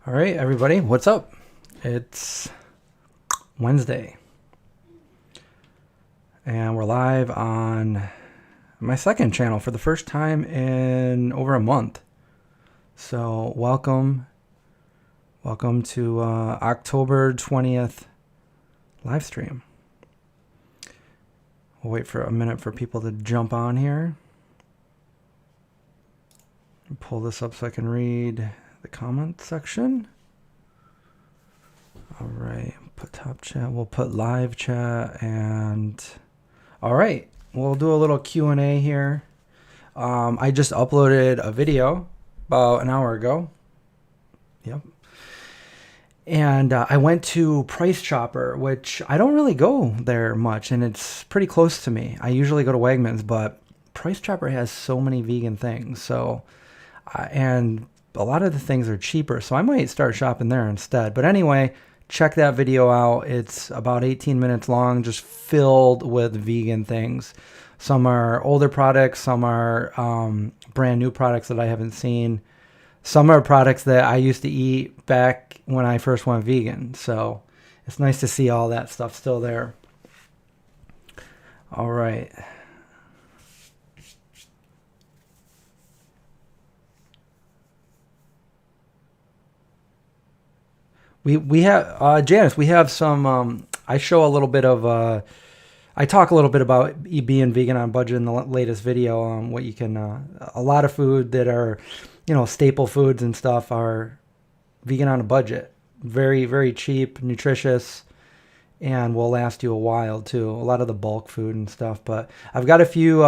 All right, everybody, what's up? It's Wednesday, and we're live on my second channel for the first time in over a month. So welcome to October 20th live stream. We'll wait for a minute for people to jump on here. Pull this up so I can read the comment section. All right, put top chat, we'll put live chat, and all right, we'll do a little Q&A here. I just uploaded a video about an hour ago. Yep. And I went to Price Chopper, which I don't really go there much, and it's pretty close to me. I usually go to Wegmans, but Price Chopper has so many vegan things. So, and a lot of the things are cheaper, so I might start shopping there instead. But anyway, check that video out. It's about 18 minutes long, just filled with vegan things. Some are older products, some are brand new products that I haven't seen. Some are products that I used to eat back when I first went vegan. So it's nice to see all that stuff still there. All right. We have, Janice, we have some, I show a little bit of, I talk a little bit about being vegan on budget in the latest video on what you can, a lot of food that are, staple foods and stuff are vegan on a budget. Very, very cheap, nutritious, and will last you a while too. A lot of the bulk food and stuff, but I've got a few,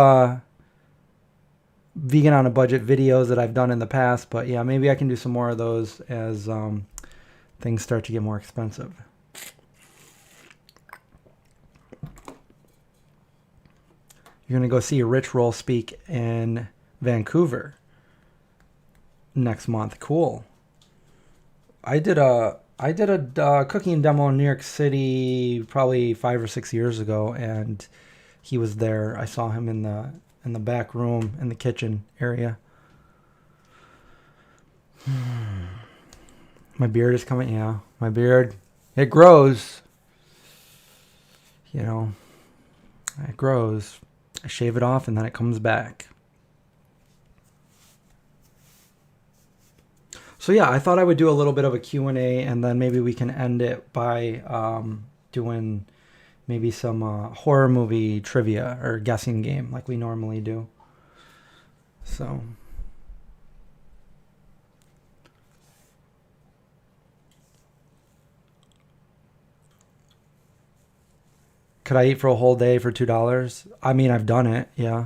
vegan on a budget videos that I've done in the past, but yeah, maybe I can do some more of those as, things start to get more expensive. You're going to go see Rich Roll speak in Vancouver next month. Cool. I did a cooking demo in New York City probably 5 or 6 years ago, and he was there. I saw him in the back room in the kitchen area. My beard is coming. Yeah, my beard, it grows. It grows. I shave it off and then it comes back. So yeah, I thought I would do a little bit of a Q&A, and then maybe we can end it by doing maybe some horror movie trivia or guessing game like we normally do. So could I eat for a whole day for $2? I mean, I've done it, yeah.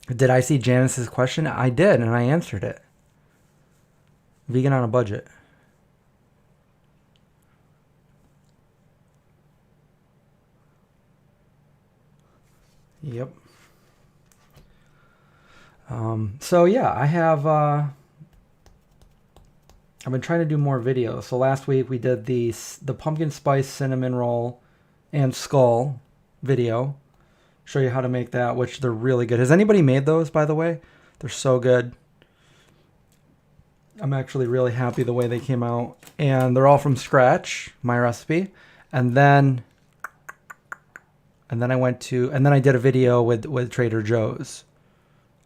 Did I see Janice's question? I did, and I answered it. Vegan on a budget. Yep. So yeah, I've been trying to do more videos. So last week we did the pumpkin spice cinnamon roll and skull video. Show you how to make that, which they're really good. Has anybody made those, by the way? They're so good. I'm actually really happy the way they came out. And they're all from scratch, my recipe. And then I did a video with Trader Joe's.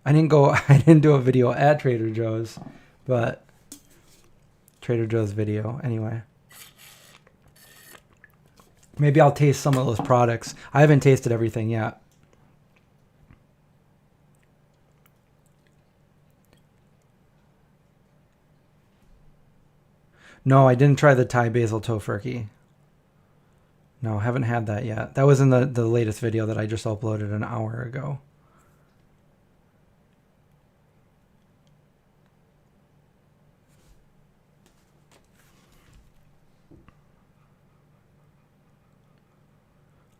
I didn't do a video at Trader Joe's, but Trader Joe's video anyway. Maybe I'll taste some of those products. I haven't tasted everything yet. No, I didn't try the Thai basil tofurkey. No, haven't had that yet. That was in the latest video that I just uploaded an hour ago.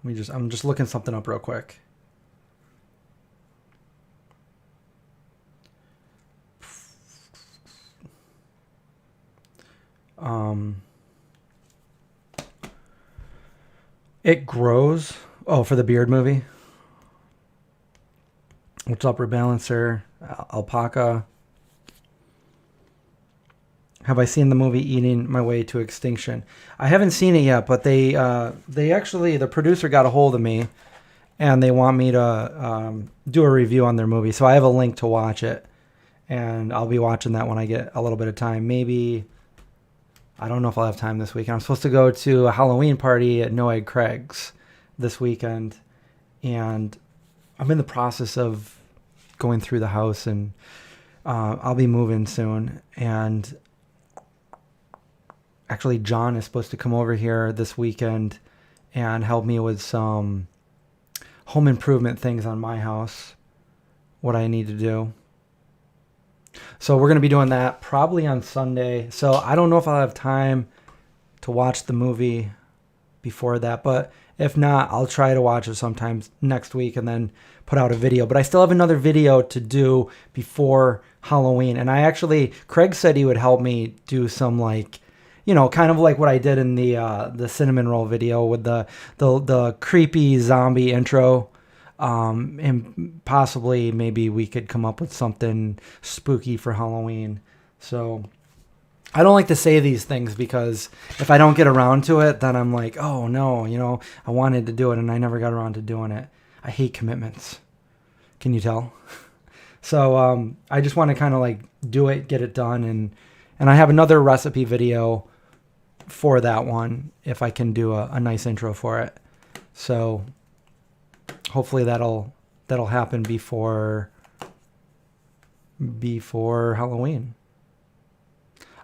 I'm just looking something up real quick. It grows. Oh, for the beard movie. What's up, Rebalancer? Alpaca. Have I seen the movie Eating My Way to Extinction? I haven't seen it yet, but they actually, the producer got a hold of me, and they want me to do a review on their movie. So I have a link to watch it, and I'll be watching that when I get a little bit of time. Maybe, I don't know if I'll have time this weekend. I'm supposed to go to a Halloween party at No Egg Craig's this weekend, and I'm in the process of going through the house, and I'll be moving soon. And actually, John is supposed to come over here this weekend and help me with some home improvement things on my house, what I need to do. So we're going to be doing that probably on Sunday. So I don't know if I'll have time to watch the movie before that, but if not, I'll try to watch it sometime next week and then put out a video. But I still have another video to do before Halloween. And Craig said he would help me do some, like, you know, kind of like what I did in the cinnamon roll video with the creepy zombie intro. And possibly maybe we could come up with something spooky for Halloween. So I don't like to say these things because if I don't get around to it, then I'm like, oh no, you know, I wanted to do it and I never got around to doing it. I hate commitments. Can you tell? So I just want to kind of like do it, get it done. And I have another recipe video for that one if I can do a nice intro for it. So hopefully that'll happen before Halloween.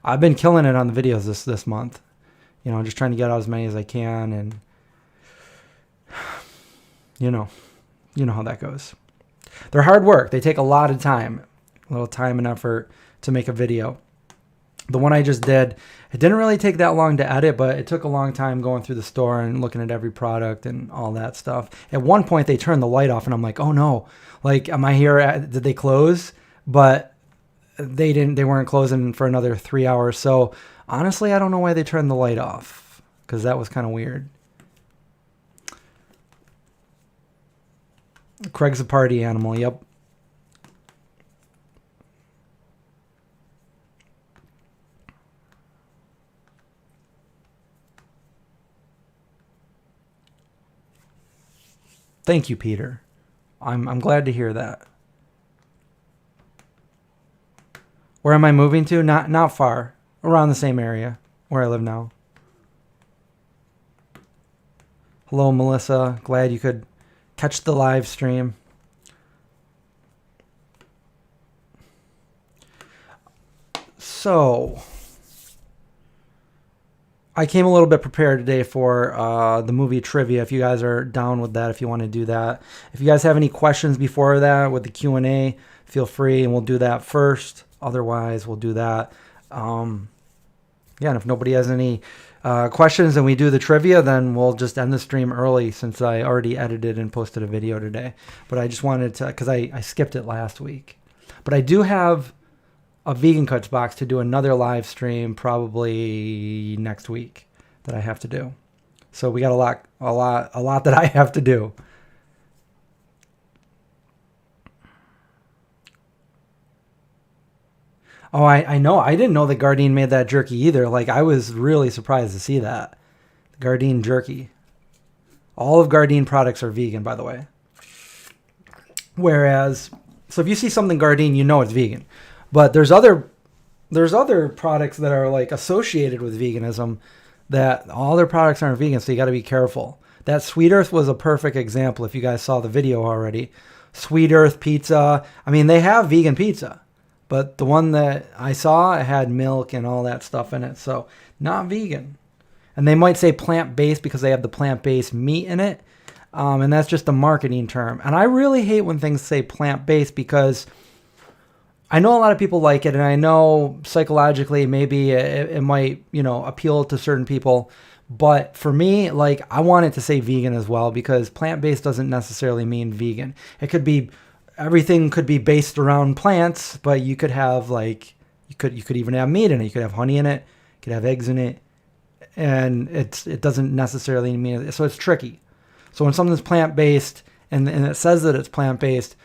I've been killing it on the videos this month. You know, just trying to get out as many as I can, and you know how that goes. They're hard work. They take a lot of time, a little time and effort to make a video. The one I just did, it didn't really take that long to edit, but it took a long time going through the store and looking at every product and all that stuff. At one point, they turned the light off, and I'm like, oh no, like, am I here? Did they close? But they didn't. They weren't closing for another 3 hours. So honestly, I don't know why they turned the light off, because that was kind of weird. Craig's a party animal. Yep. Thank you, Peter. I'm glad to hear that. Where am I moving to? Not far. Around the same area where I live now. Hello, Melissa. Glad you could catch the live stream. So I came a little bit prepared today for the movie trivia. If you guys are down with that, if you want to do that. If you guys have any questions before that with the Q&A, feel free, and we'll do that first. Otherwise, we'll do that. And if nobody has any questions and we do the trivia, then we'll just end the stream early since I already edited and posted a video today. But I just wanted to, because I skipped it last week. But I do have a Vegan Cuts box to do another live stream probably next week that I have to do. So we got a lot that I have to do. Oh, I know. I didn't know that Gardein made that jerky either. Like, I was really surprised to see that. Gardein jerky. All of Gardein products are vegan, by the way. Whereas, so if you see something Gardein, you know it's vegan. But there's other products that are like associated with veganism that all their products aren't vegan, so you got to be careful. That Sweet Earth was a perfect example if you guys saw the video already. Sweet Earth pizza. I mean, they have vegan pizza, but the one that I saw, it had milk and all that stuff in it, so not vegan. And they might say plant-based because they have the plant-based meat in it, and that's just a marketing term. And I really hate when things say plant-based because I know a lot of people like it, and I know psychologically maybe it might, appeal to certain people. But for me, like, I want it to say vegan as well, because plant-based doesn't necessarily mean vegan. It could be, everything could be based around plants, but you could have, like, you could even have meat in it. You could have honey in it. it could have eggs in it, and it doesn't necessarily mean, so it's tricky. So when something's plant-based and it says that it's plant-based,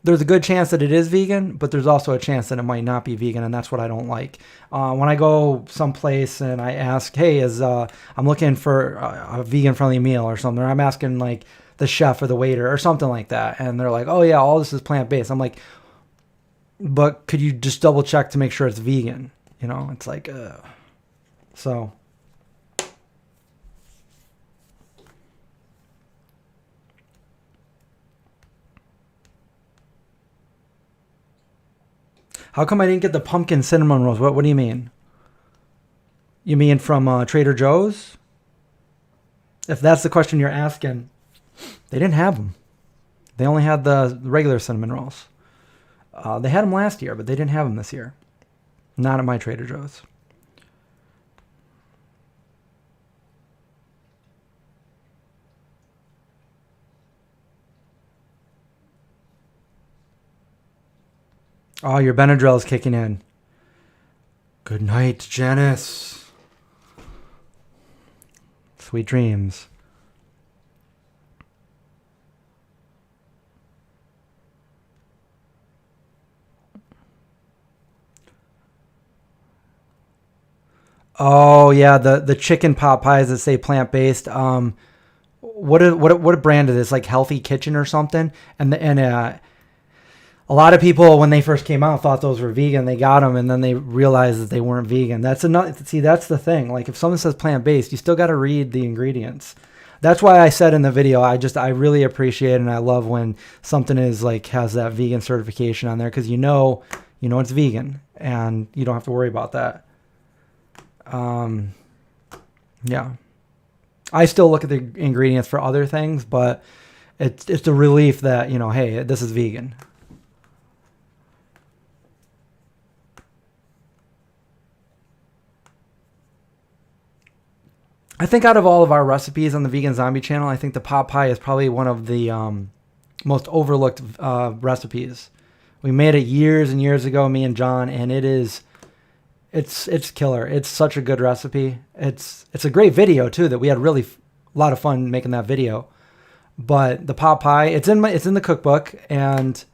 there's a good chance that it is vegan, but there's also a chance that it might not be vegan, and that's what I don't like. When I go someplace and I ask, hey, I'm looking for a vegan-friendly meal or something, or I'm asking like the chef or the waiter or something like that, and they're like, oh yeah, all this is plant-based. I'm like, but could you just double check to make sure it's vegan? It's like, so. How come I didn't get the pumpkin cinnamon rolls? What do you mean? You mean from Trader Joe's? If that's the question you're asking, they didn't have them. They only had the regular cinnamon rolls. They had them last year, but they didn't have them this year. Not at my Trader Joe's. Oh, your Benadryl is kicking in. Good night, Janice. Sweet dreams. Oh yeah, the chicken pot pies that say plant-based. What brand is this? Like Healthy Kitchen or something? And a lot of people, when they first came out, thought those were vegan. They got them, and then they realized that they weren't vegan. That's the thing. Like, if someone says plant-based, you still got to read the ingredients. That's why I said in the video, I really appreciate it, and I love when something is like has that vegan certification on there, because you know it's vegan, and you don't have to worry about that. Yeah. I still look at the ingredients for other things, but it's a relief that, hey, this is vegan. I think out of all of our recipes on the Vegan Zombie channel, I think the pot pie is probably one of the most overlooked recipes. We made it years and years ago, me and John, and it's killer. It's such a good recipe. It's a great video too. That we had really a lot of fun making that video. But the pot pie, it's in the cookbook, and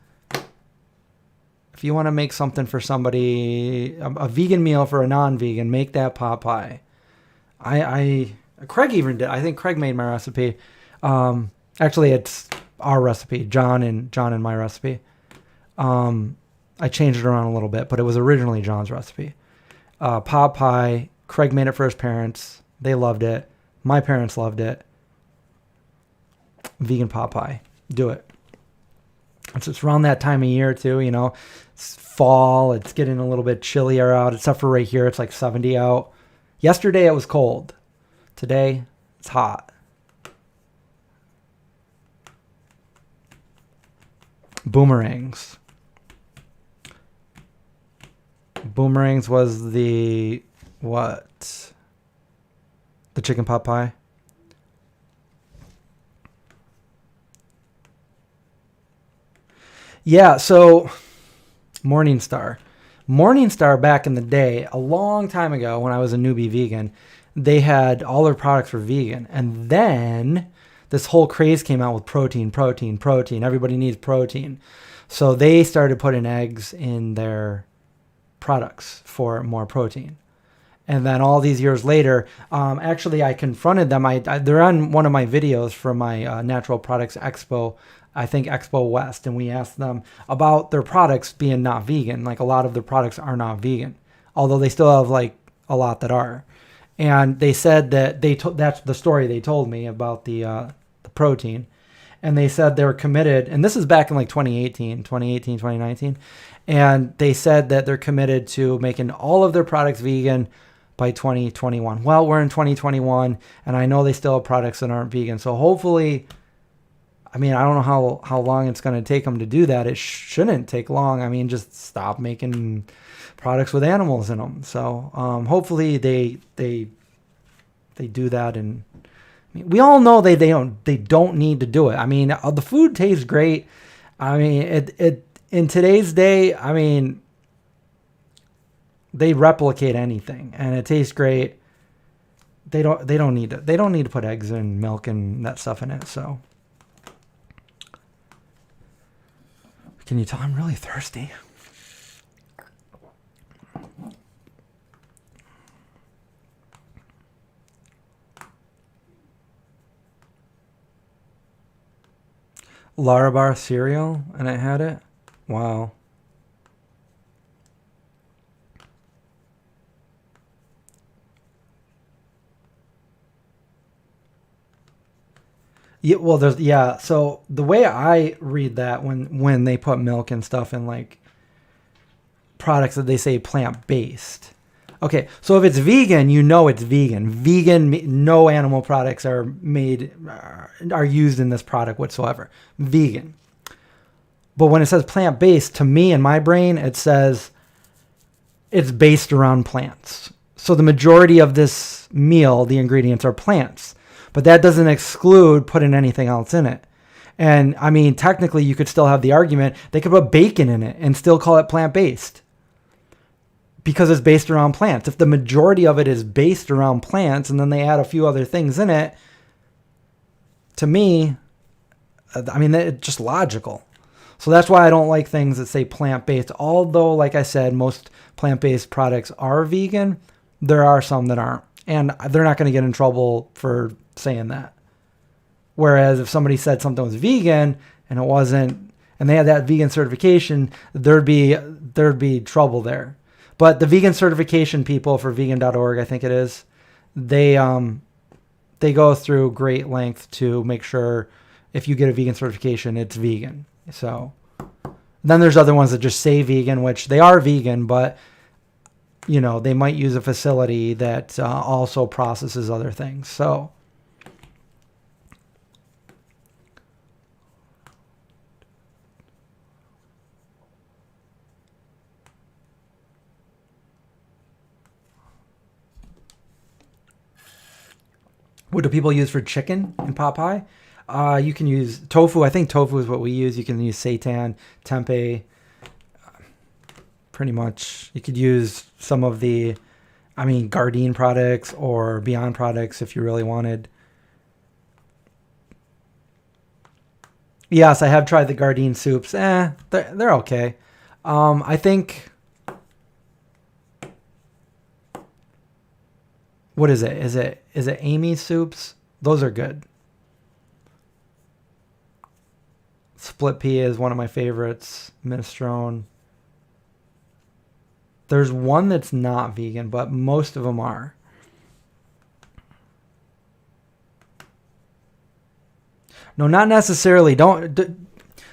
if you want to make something for somebody, a vegan meal for a non-vegan, make that pot pie. Craig even did. I think Craig made my recipe. Actually, it's our recipe, John and my recipe. I changed it around a little bit, but it was originally John's recipe. Pot pie. Craig made it for his parents. They loved it. My parents loved it. Vegan pot pie. Do it. It's around that time of year too. It's fall. It's getting a little bit chillier out, except for right here. It's like 70 out. Yesterday it was cold. Today it's hot. Boomerangs. Boomerangs was the what? The chicken pot pie? Yeah, so Morningstar. Morningstar back in the day, a long time ago when I was a newbie vegan, they had all their products were vegan. And then this whole craze came out with protein. Everybody needs protein. So they started putting eggs in their products for more protein. And then all these years later, actually I confronted them. They're on one of my videos from my Natural Products Expo, I think Expo West, and we asked them about their products being not vegan. Like, a lot of their products are not vegan, although they still have like a lot that are. And they said that that's the story they told me about the protein. And they said they were committed, and this is back in like 2019, and they said that they're committed to making all of their products vegan by 2021. Well, we're in 2021, and I know they still have products that aren't vegan. So hopefully, I mean, I don't know how long it's going to take them to do that. It shouldn't take long. I mean, just stop making products with animals in them. So hopefully they do that. And I mean, we all know they don't need to do it. I mean, the food tastes great. I mean, it in today's day, I mean, They replicate anything, and it tastes great. They don't need to put eggs and milk and that stuff in it. So, can you tell I'm really thirsty? Larabar cereal, and I had it. Wow. Yeah, well, so the way I read that when they put milk and stuff in like products that they say plant-based. Okay, so if it's vegan, you know it's vegan. Vegan, no animal products are used in this product whatsoever. Vegan. But when it says plant-based, to me in my brain, it says it's based around plants. So the majority of this meal, the ingredients are plants. But that doesn't exclude putting anything else in it. And I mean, technically, you could still have the argument they could put bacon in it and still call it plant-based because it's based around plants. If the majority of it is based around plants and then they add a few other things in it, to me, I mean, it's just logical. So that's why I don't like things that say plant-based. Although, like I said, most plant-based products are vegan, there are some that aren't. And they're not going to get in trouble for saying that. Whereas if somebody said something was vegan and it wasn't, and they had that vegan certification, there'd be trouble there. But the vegan certification people for vegan.org, I think it is, they go through great length to make sure if you get a vegan certification, it's vegan. So then there's other ones that just say vegan, which they are vegan, but you know, they might use a facility that also processes other things. So what do people use for chicken in pot pie? You can use tofu. I think tofu is what we use. You can use seitan, tempeh. Pretty much. You could use some of the, Gardein products or Beyond products if you really wanted. Yes, I have tried the Gardein soups. They're okay. I think... What is it? Is it Amy's soups? Those are good. Split pea is one of my favorites. Minestrone. There's one that's not vegan, but most of them are. No, not necessarily.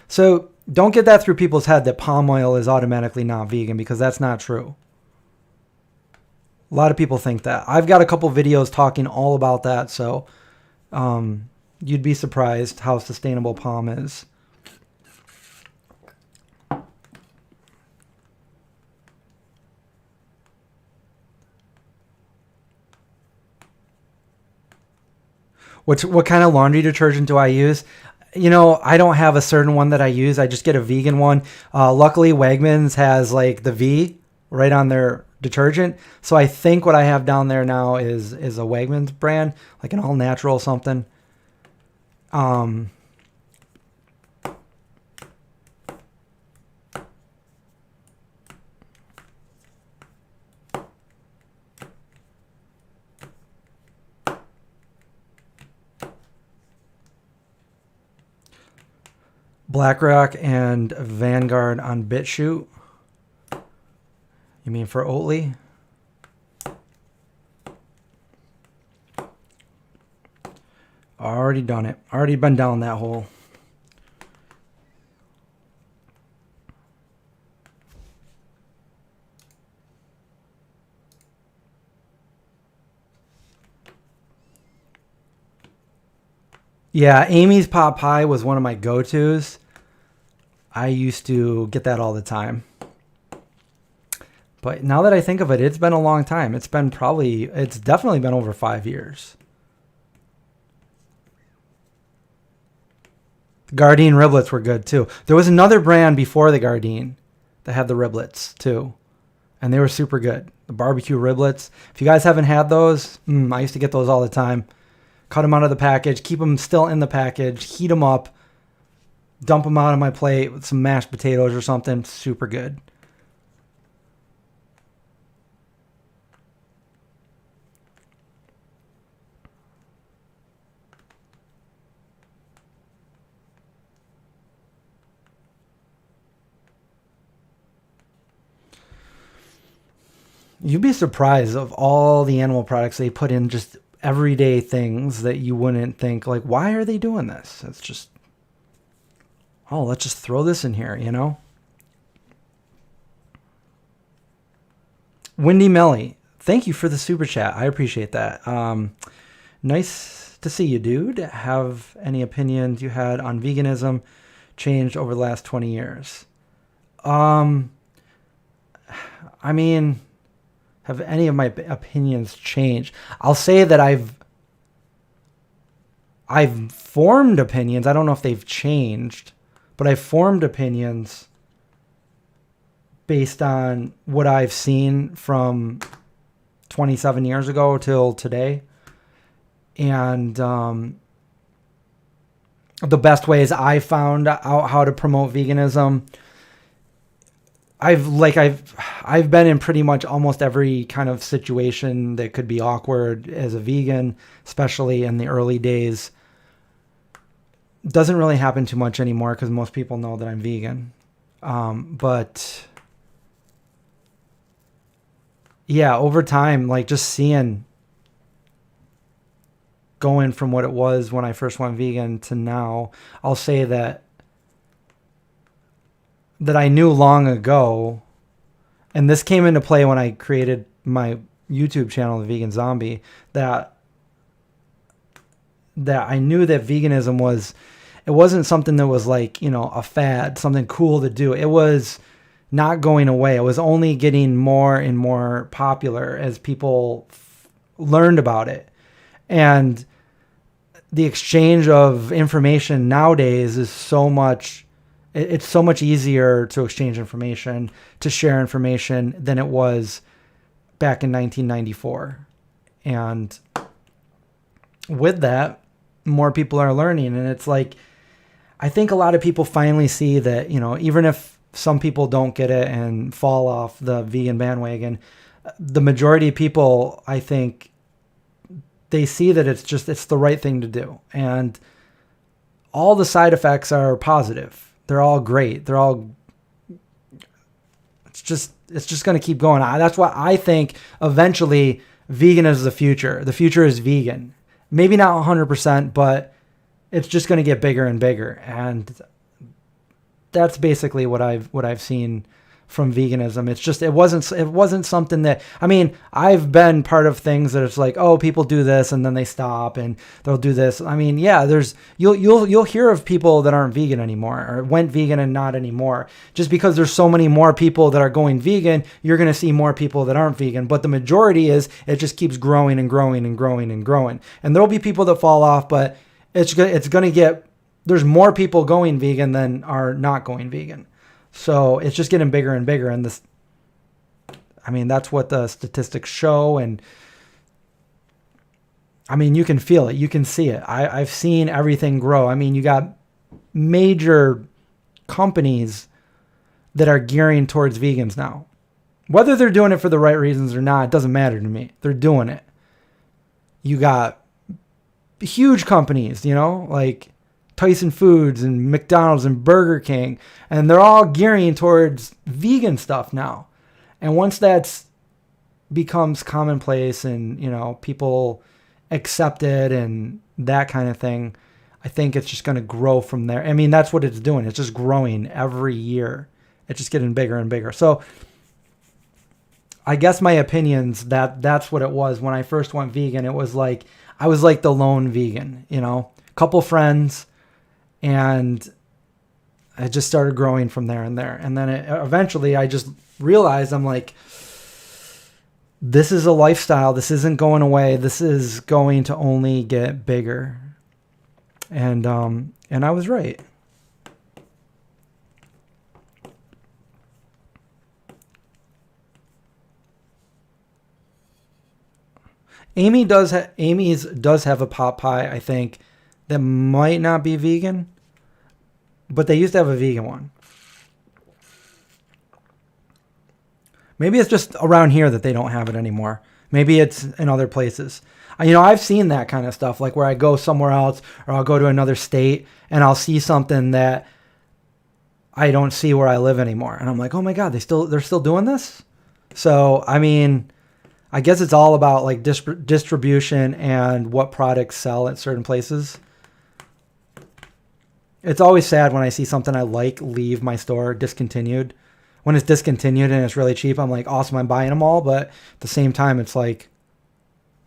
So don't get that through people's head that palm oil is automatically not vegan, because that's not true. A lot of people think that. I've got a couple videos talking all about that, so you'd be surprised how sustainable palm is. What kind of laundry detergent do I use? I don't have a certain one that I use. I just get a vegan one. Luckily, Wegmans has like the V right on their detergent. So I think what I have down there now is a Wegmans brand, like an all natural something. BlackRock and Vanguard on BitChute. You mean for Oatly? Already done it. Already been down that hole. Yeah, Amy's pot pie was one of my go-tos. I used to get that all the time. But now that I think of it, it's been a long time. It's definitely been over 5 years. Gardein riblets were good too. There was another brand before the Gardein that had the riblets too. And they were super good. the barbecue riblets. If you guys haven't had those, I used to get those all the time. Cut them out of the package, keep them still in the package, heat them up, dump them out on my plate with some mashed potatoes or something. Super good. You'd be surprised of all the animal products they put in, just everyday things that you wouldn't think, like, why are they doing this? It's just, oh, let's just throw this in here, you know? Windy Melly, thank you for the super chat. I appreciate that. Nice to see you, dude. Have any opinions you had on veganism changed over the last 20 years? I mean, have any of my opinions changed? I'll say that I've formed opinions. I don't know if they've changed, but I've formed opinions based on what I've seen from 27 years ago till today. And the best ways I found out how to promote veganism, I've been in pretty much almost every kind of situation that could be awkward as a vegan, especially in the early days. Doesn't really happen too much anymore because most people know that I'm vegan. But yeah, over time, like just seeing going from what it was when I first went vegan to now, I'll say that I knew long ago, and this came into play when I created my YouTube channel, The Vegan Zombie, that I knew that veganism it wasn't something that was like, a fad, something cool to do. It was not going away. It was only getting more and more popular as people learned about it. And the exchange of information nowadays is so much, it's so much easier to exchange information, to share information than it was back in 1994. And with that, more people are learning. And it's like, I think a lot of people finally see that, even if some people don't get it and fall off the vegan bandwagon, the majority of people, I think, they see that it's the right thing to do. And all the side effects are positive. They're all great. It's just going to keep going. That's why I think eventually vegan is the future. The future is vegan. Maybe not 100%, but it's just going to get bigger and bigger. And that's basically what I've seen from veganism. It's just, it wasn't something that, I mean, I've been part of things that it's like, oh, people do this and then they stop and they'll do this. I mean, yeah, you'll hear of people that aren't vegan anymore or went vegan and not anymore. Just because there's so many more people that are going vegan, you're going to see more people that aren't vegan. But the majority it just keeps growing and growing and growing and growing. And there'll be people that fall off, but it's going to get, there's more people going vegan than are not going vegan. So it's just getting bigger and bigger. And that's what the statistics show. And I mean, you can feel it. You can see it. I've seen everything grow. I mean, you got major companies that are gearing towards vegans now. Whether they're doing it for the right reasons or not, it doesn't matter to me. They're doing it. You got huge companies, like Tyson Foods and McDonald's and Burger King, and they're all gearing towards vegan stuff now. And once that becomes commonplace and, people accept it and that kind of thing, I think it's just going to grow from there. I mean, that's what it's doing. It's just growing every year. It's just getting bigger and bigger. So I guess my opinions, that's what it was. When I first went vegan, it was like, I was like the lone vegan, couple friends, and I just started growing from there and there. And then eventually I just realized, I'm like, this is a lifestyle. This isn't going away. This is going to only get bigger. And I was right. Amy's does have a pot pie, I think, that might not be vegan, but they used to have a vegan one. Maybe it's just around here that they don't have it anymore. Maybe it's in other places. I've seen that kind of stuff, like where I go somewhere else or I'll go to another state and I'll see something that I don't see where I live anymore. And I'm like, oh my God, they're still doing this? So, I guess it's all about like distribution and what products sell at certain places. It's always sad when I see something I like leave my store discontinued. When it's discontinued and it's really cheap, I'm like, awesome, I'm buying them all. But at the same time, it's like,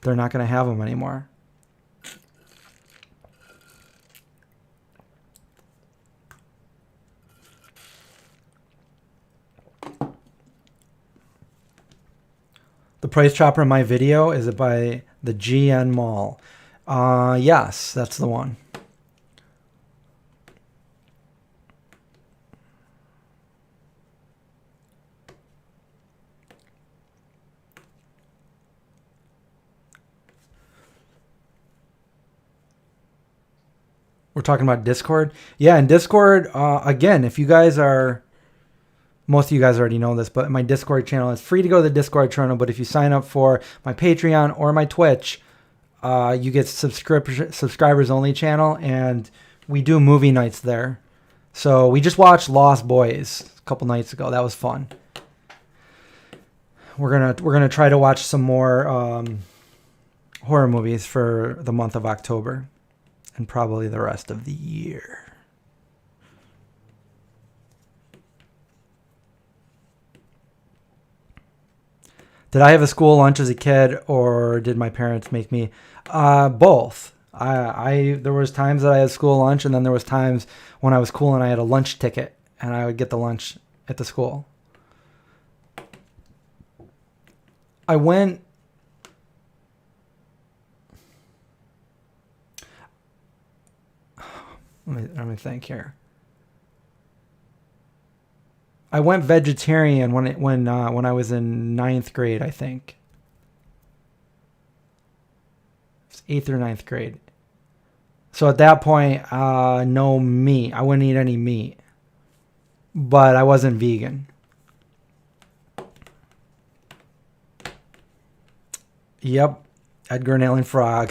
they're not going to have them anymore. The price chopper in my video, is it by the GN Mall? Yes, that's the one. We're talking about Discord. Yeah, in Discord, again, if you guys are, most of you guys already know this, but my Discord channel is free to go to the Discord channel. But if you sign up for my Patreon or my Twitch, you get subscribers only channel, and we do movie nights there. So we just watched Lost Boys a couple nights ago. That was fun. We're gonna try to watch some more horror movies for the month of October, and probably the rest of the year. Did I have a school lunch as a kid, or did my parents make me? Both. There was times that I had school lunch, and then there was times when I was cool and I had a lunch ticket, and I would get the lunch at the school. I went. Let me think here. I went vegetarian when I was in 9th grade, I think. It was 8th or 9th grade. So at that point, no meat. I wouldn't eat any meat. But I wasn't vegan. Yep. Edgar Allan Frog.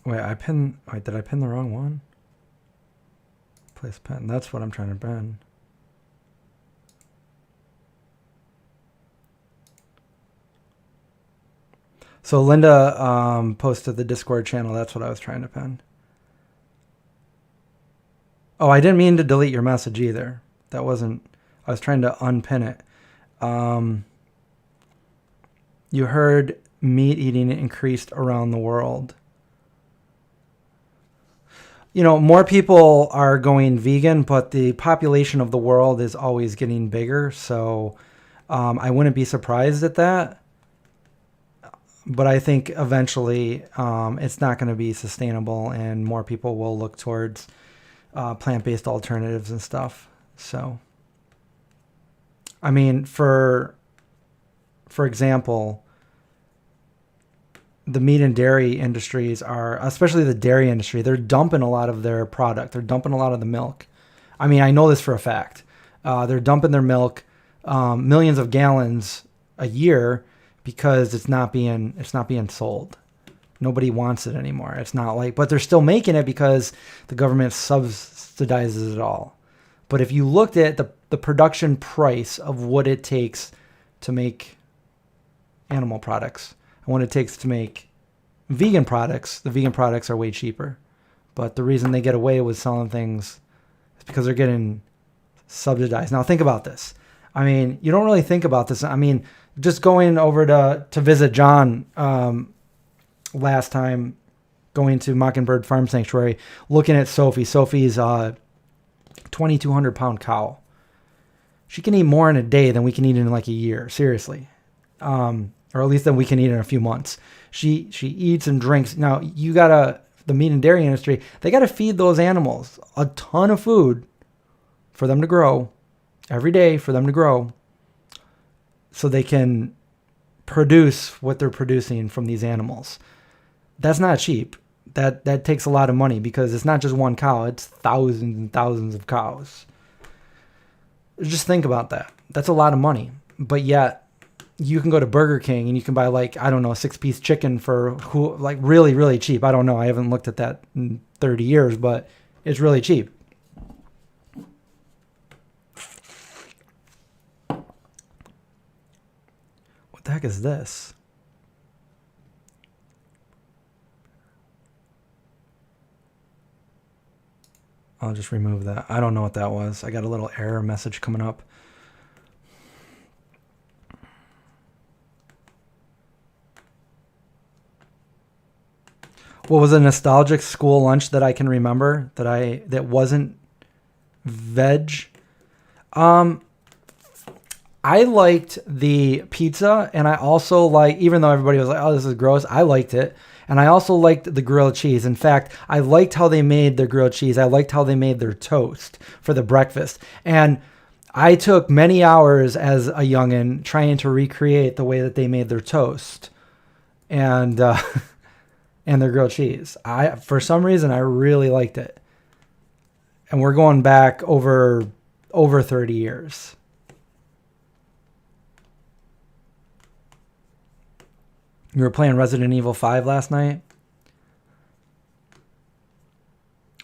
Wait, did I pin the wrong one? Place pen. That's what I'm trying to pin. So Linda posted the Discord channel. That's what I was trying to pin. Oh, I didn't mean to delete your message either. That wasn't... I was trying to unpin it. You heard meat eating increased around the world. More people are going vegan, but the population of the world is always getting bigger. So I wouldn't be surprised at that. But I think eventually it's not going to be sustainable, and more people will look towards plant-based alternatives and stuff. So, for example, the meat and dairy industries are, especially the dairy industry, they're dumping a lot of their product. They're dumping a lot of the milk. I know this for a fact. They're dumping their milk, millions of gallons a year, because it's not being sold. Nobody wants it anymore. It's not like, but they're still making it because the government subsidizes it all. But if you looked at the production price of what it takes to make animal products, and what it takes to make vegan products, the vegan products are way cheaper. But the reason they get away with selling things is because they're getting subsidized. Now think about this. You don't really think about this. Just going over to visit John last time going to Mockingbird Farm Sanctuary, looking at Sophie. Sophie's a 2,200 pound cow. She can eat more in a day than we can eat in like a year, seriously. Or at least than we can eat in a few months. She eats and drinks. Now, the meat and dairy industry, they got to feed those animals a ton of food for them to grow, every day for them to grow, so they can produce what they're producing from these animals. That's not cheap. That takes a lot of money because it's not just one cow, it's thousands and thousands of cows. Just think about that. That's a lot of money. But yet you can go to Burger King and you can buy like, I don't know, a 6-piece chicken for like really, really cheap. I don't know. I haven't looked at that in 30 years, but it's really cheap. What the heck is this? I'll just remove that. I don't know what that was. I got a little error message coming up. What was a nostalgic school lunch that I can remember that wasn't veg? I liked the pizza, and I also even though everybody was like, oh, this is gross, I liked it. And I also liked the grilled cheese. In fact, I liked how they made their grilled cheese. I liked how they made their toast for the breakfast. And I took many hours as a youngin' trying to recreate the way that they made their toast and and their grilled cheese. For some reason, I really liked it. And we're going back over 30 years. You were playing Resident Evil 5 last night?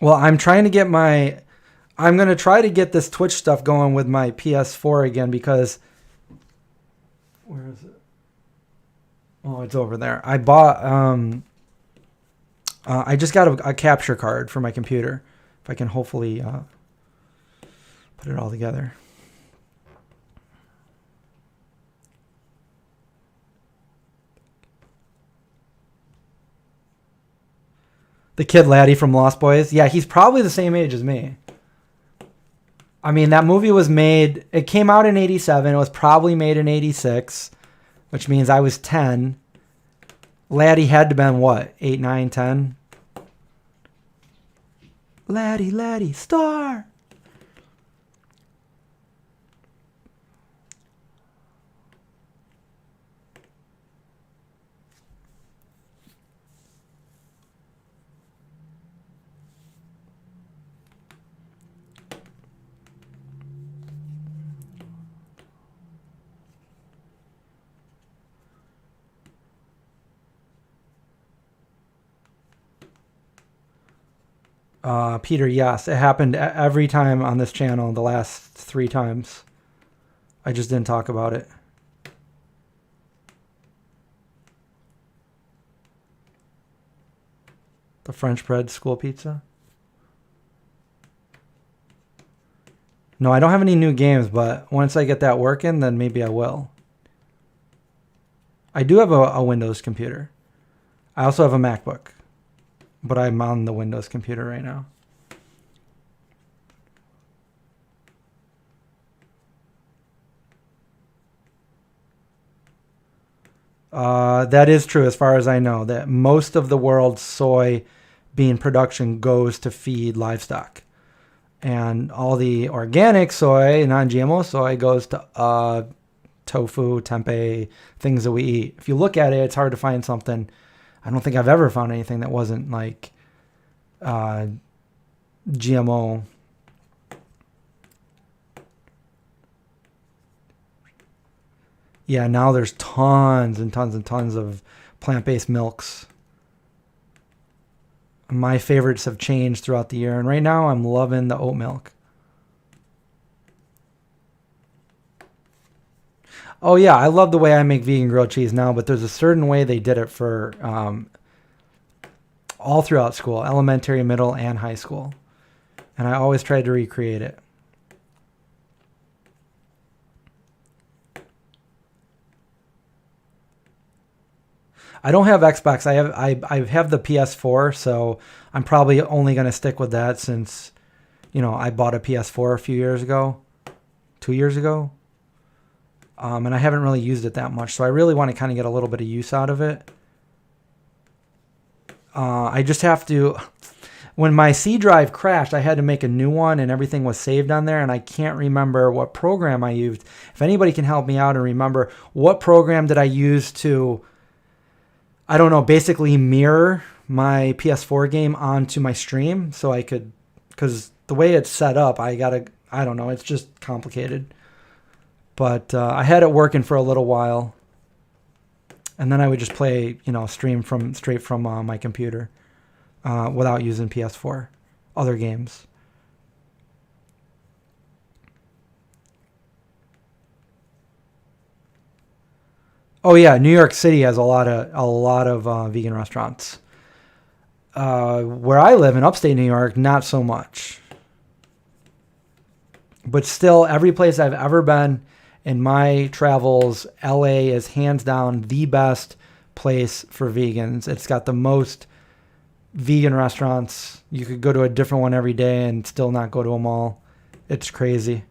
Well, I'm going to try to get this Twitch stuff going with my PS4 again because, where is it? Oh, it's over there. I bought, I just got a capture card for my computer. If I can hopefully put it all together. The kid Laddie from Lost Boys. Yeah, he's probably the same age as me. I mean, that movie was made, it came out in 87. It was probably made in 86, which means I was 10. Laddie had to have been what? 8, 9, 10? Laddie, star! Peter, yes, it happened every time on this channel the last 3 times. I just didn't talk about it. The French bread school pizza. No, I don't have any new games, but once I get that working, then maybe I will. I do have a Windows computer. I also have a MacBook. But I'm on the Windows computer right now. That is true as far as I know, that most of the world's soy bean production goes to feed livestock. And all the organic soy, non-GMO soy, goes to tofu, tempeh, things that we eat. If you look at it, it's hard to find something. I don't think I've ever found anything that wasn't like GMO. Yeah, now there's tons and tons and tons of plant-based milks. My favorites have changed throughout the year, and right now I'm loving the oat milk. Oh yeah, I love the way I make vegan grilled cheese now, but there's a certain way they did it for all throughout school, elementary, middle, and high school. And I always tried to recreate it. I don't have Xbox. I have the PS4, so I'm probably only going to stick with that since, I bought a PS4 a few years ago, 2 years ago. And I haven't really used it that much. So I really want to kind of get a little bit of use out of it. I just have to, when my C drive crashed, I had to make a new one and everything was saved on there. And I can't remember what program I used. If anybody can help me out and remember what program did I use to, I don't know, basically mirror my PS4 game onto my stream so I could, because the way it's set up, I don't know, it's just complicated. But I had it working for a little while. And then I would just play, stream straight from my computer without using PS4, other games. Oh yeah, New York City has a lot of vegan restaurants. Where I live in upstate New York, not so much. But still, every place I've ever been in my travels, LA is hands down the best place for vegans. It's got the most vegan restaurants. You could go to a different one every day and still not go to them all. It's crazy.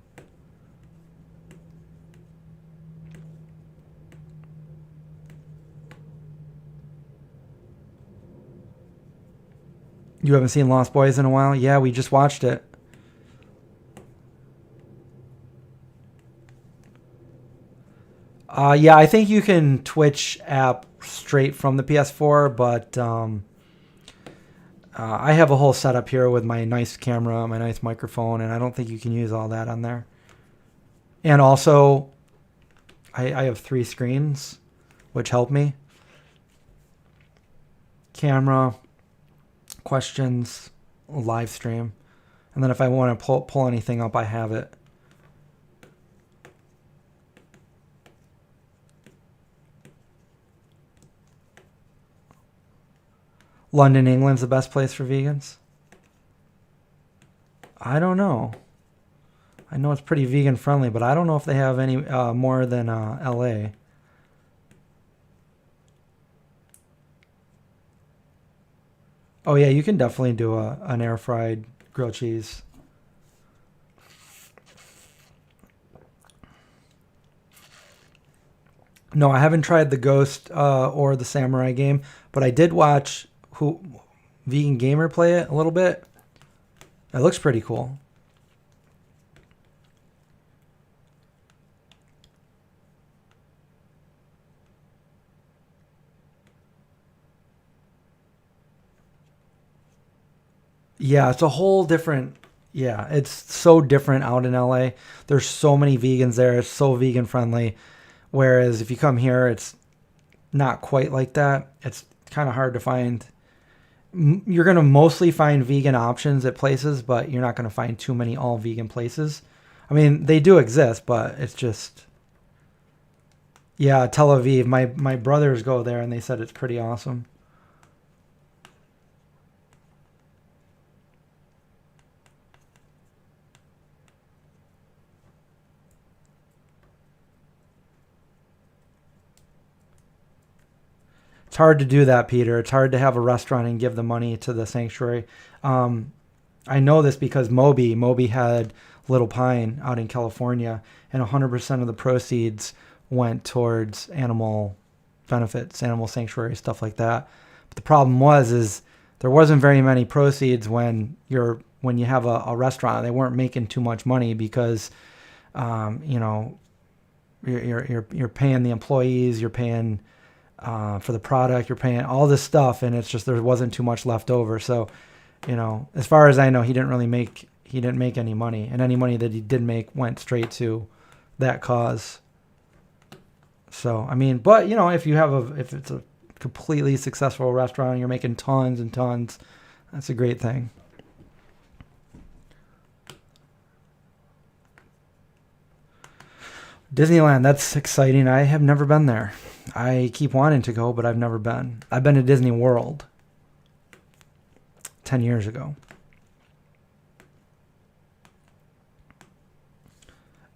You haven't seen Lost Boys in a while? Yeah, we just watched it. Yeah, I think you can Twitch app straight from the PS4, but I have a whole setup here with my nice camera, my nice microphone, and I don't think you can use all that on there. And also, I have 3 screens, which help me. Camera, questions, live stream. And then if I want to pull anything up, I have it. London, England's the best place for vegans? I don't know. I know it's pretty vegan friendly, but I don't know if they have any more than LA. Oh yeah, you can definitely do an air fried grilled cheese. No, I haven't tried the Ghost or the Samurai game, but I did watch Vegan Gamer play it a little bit. It looks pretty cool. Yeah, it's a whole different. Yeah, it's so different out in LA. There's so many vegans there. It's so vegan friendly. Whereas if you come here, it's not quite like that. It's kind of hard to find. You're going to mostly find vegan options at places, but you're not going to find too many all vegan places. I mean, they do exist, but it's just, yeah, Tel Aviv. My brothers go there and they said it's pretty awesome. It's hard to do that, Peter. It's hard to have a restaurant and give the money to the sanctuary. I know this because Moby had Little Pine out in California, and 100% of the proceeds went towards animal benefits, animal sanctuary, stuff like that. But the problem is there wasn't very many proceeds when you have a restaurant. They weren't making too much money because, you're paying the employees, you're paying for the product, you're paying all this stuff, and it's just there wasn't too much left over. So, as far as I know, he didn't make any money, and any money that he did make went straight to that cause. So, I mean, but if it's a completely successful restaurant, you're making tons and tons, that's a great thing. Disneyland, that's exciting. I have never been there. I keep wanting to go, but I've never been. I've been to Disney World 10 years ago.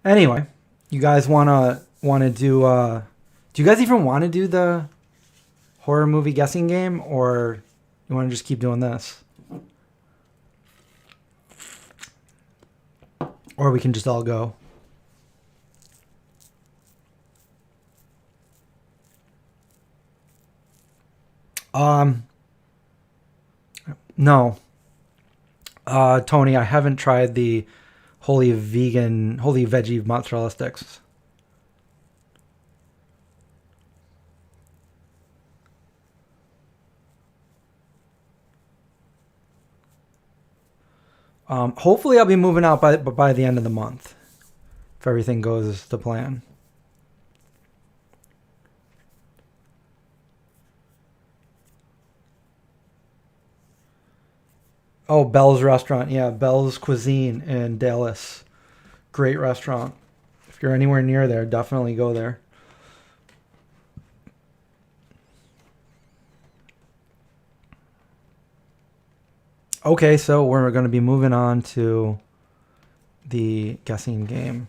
Anyway, you guys want to do you guys even want to do the horror movie guessing game, or you want to just keep doing this? Or we can just all go. No. Tony, I haven't tried the holy veggie mozzarella sticks. Hopefully I'll be moving out by the end of the month, if everything goes to plan. Oh, Bell's Restaurant. Yeah, Bell's Cuisine in Dallas. Great restaurant. If you're anywhere near there, definitely go there. Okay, so we're going to be moving on to the guessing game.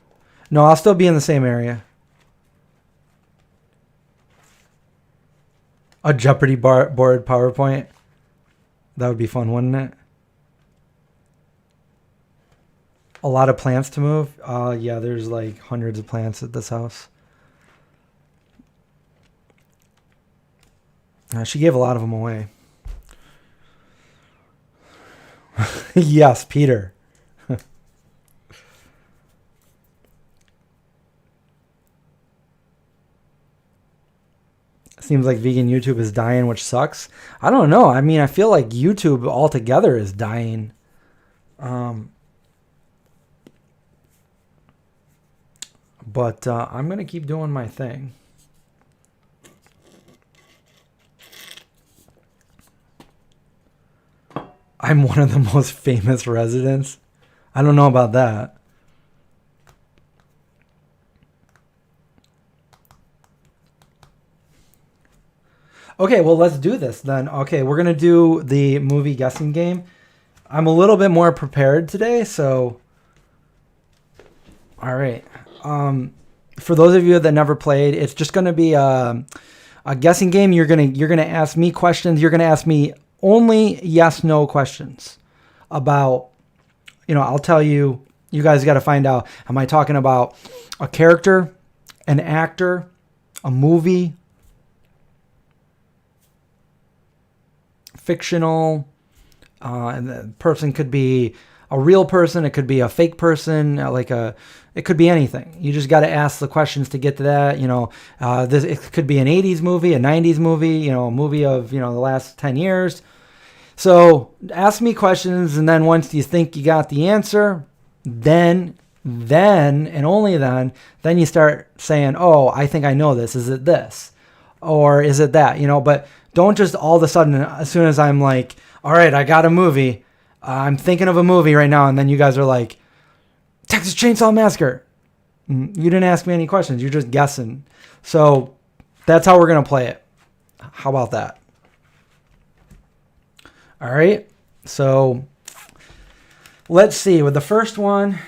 No, I'll still be in the same area. A Jeopardy board PowerPoint. That would be fun, wouldn't it? A lot of plants to move. Yeah, there's like hundreds of plants at this house. She gave a lot of them away. Yes, Peter. Seems like vegan YouTube is dying, which sucks. I don't know. I mean, I feel like YouTube altogether is dying. But I'm going to keep doing my thing. I'm one of the most famous residents. I don't know about that. Okay, well, let's do this then. Okay, we're going to do the movie guessing game. I'm a little bit more prepared today, so... All right. For those of you that never played, it's just going to be a guessing game. You're gonna ask me questions. You're going to ask me only yes/no questions about, I'll tell you, you guys got to find out, am I talking about a character, an actor, a movie, fictional, and the person could be a real person, it could be a fake person, it could be anything. You just got to ask the questions to get to that. It could be an 80s movie, a 90s movie, a movie of, the last 10 years. So ask me questions, and then once you think you got the answer, then and only then you start saying, oh, I think I know this. Is it this? Or is it that? But don't just all of a sudden, as soon as I'm like, all right, I got a movie, I'm thinking of a movie right now, and then you guys are like, Texas Chainsaw Massacre. You didn't ask me any questions. You're just guessing. So that's how we're going to play it. How about that? All right. So let's see. With the first one.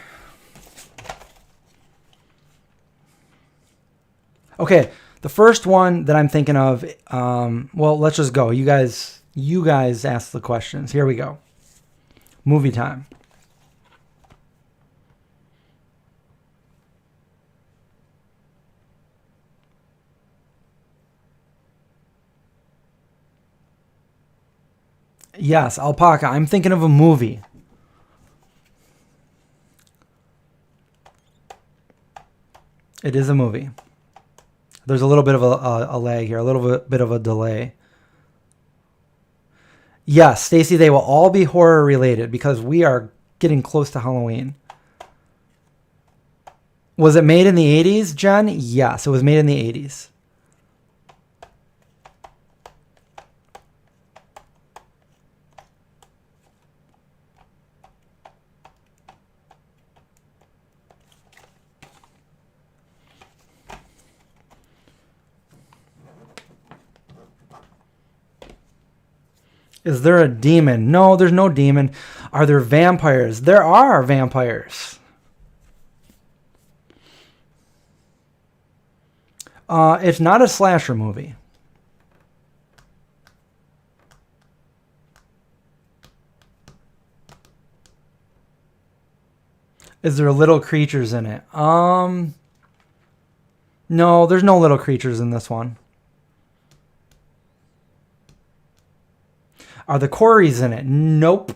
Okay. The first one that I'm thinking of, well, let's just go. You guys ask the questions. Here we go. Movie time. Yes, alpaca. I'm thinking of a movie. It is a movie. There's a little bit of a lag here, a little bit of a delay. Yes, Stacy, they will all be horror related because we are getting close to Halloween. Was it made in the 80s, Jen? Yes, it was made in the 80s. Is there a demon? No, there's no demon. Are there vampires? There are vampires. It's not a slasher movie. Is there little creatures in it? No, there's no little creatures in this one. Are the Corys in it? Nope.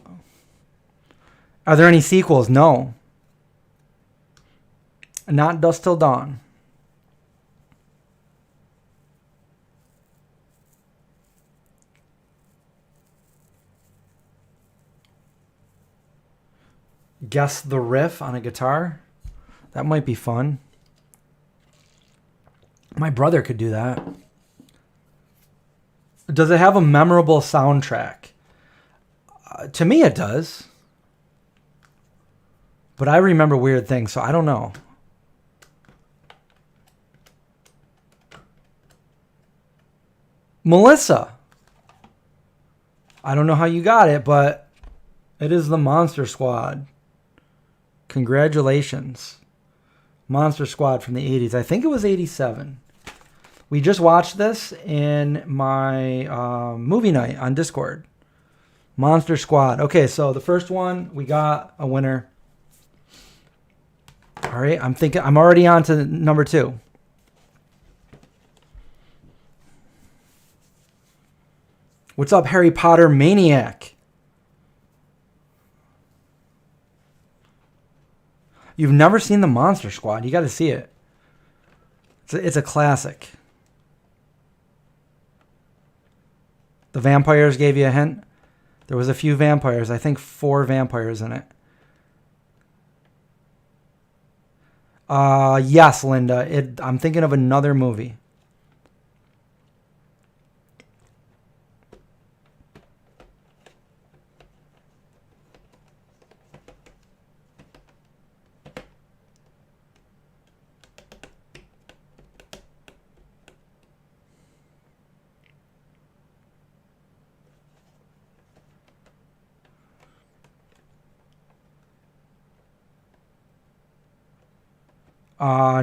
Are there any sequels? No. Not Dusk Till Dawn. Guess the riff on a guitar. That might be fun. My brother could do that. Does it have a memorable soundtrack? To me, it does. But I remember weird things, so I don't know. Melissa. I don't know how you got it, but it is the Monster Squad. Congratulations. Monster Squad from the 80s. I think it was 87. We just watched this in my movie night on Discord. Monster Squad. Okay, so the first one, we got a winner. All right, I'm already on to number 2. What's up, Harry Potter Maniac? You've never seen the Monster Squad. You got to see it. It's a classic. The vampires gave you a hint. There was a few vampires. I think 4 vampires in it. Yes, Linda. I'm thinking of another movie.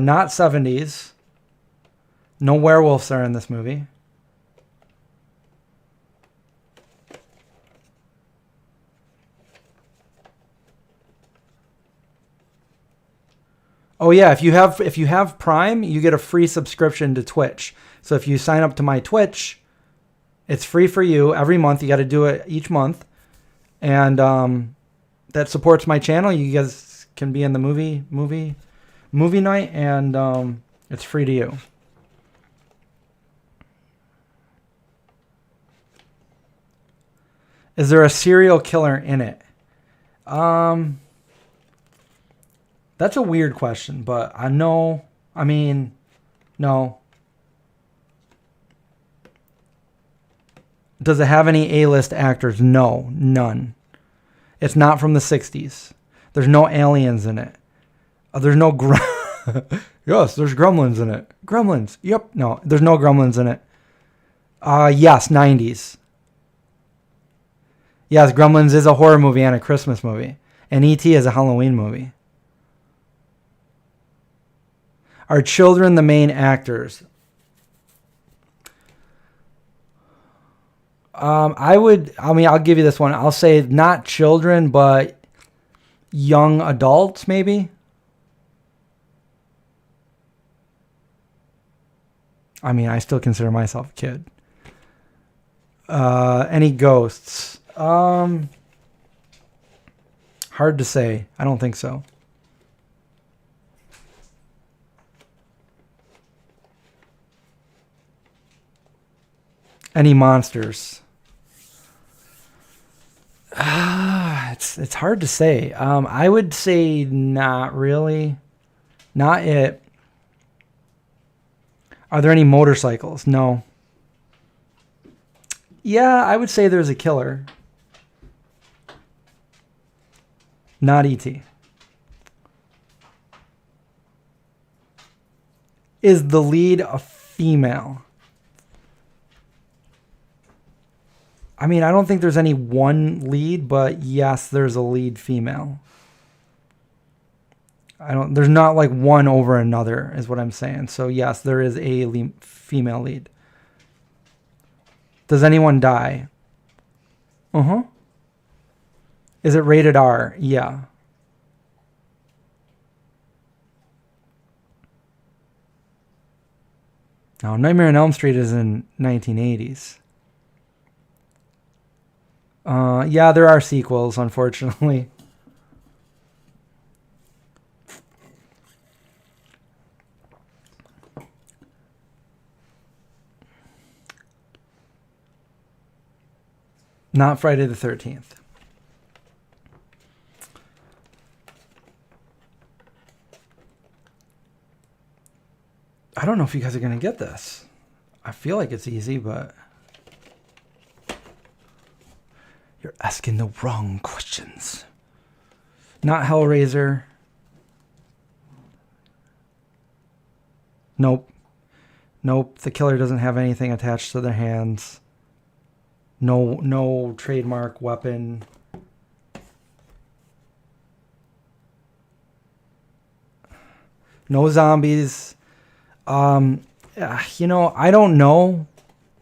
Not 70s. No werewolves are in this movie. Oh yeah, if you have Prime, you get a free subscription to Twitch. So if you sign up to my Twitch, it's free for you every month. You got to do it each month, and that supports my channel. You guys can be in the movie night, and it's free to you. Is there a serial killer in it? That's a weird question, but no. Does it have any A-list actors? No, none. It's not from the 60s. There's no aliens in it. There's no yes, there's gremlins in it. Gremlins. Yep. No, there's no gremlins in it. Yes, 90s. Yes, Gremlins is a horror movie and a Christmas movie. And E.T. is a Halloween movie. Are children the main actors? I'll give you this one. I'll say not children, but young adults, maybe. I still consider myself a kid. Any ghosts? Hard to say. I don't think so. Any monsters? It's hard to say. I would say not really. Not it. Are there any motorcycles? No. Yeah, I would say there's a killer. Not E.T. Is the lead a female? I don't think there's any one lead, but yes, there's a lead female. There's not like one over another is what I'm saying. So yes, there is a female lead. Does anyone die? Uh-huh. Is it rated R? Yeah. Now, Nightmare on Elm Street is in 1980s. Yeah, there are sequels, unfortunately. Not Friday the 13th. I don't know if you guys are going to get this. I feel like it's easy, but you're asking the wrong questions. Not Hellraiser. Nope. Nope. The killer doesn't have anything attached to their hands. No trademark weapon. No zombies. You know, I don't know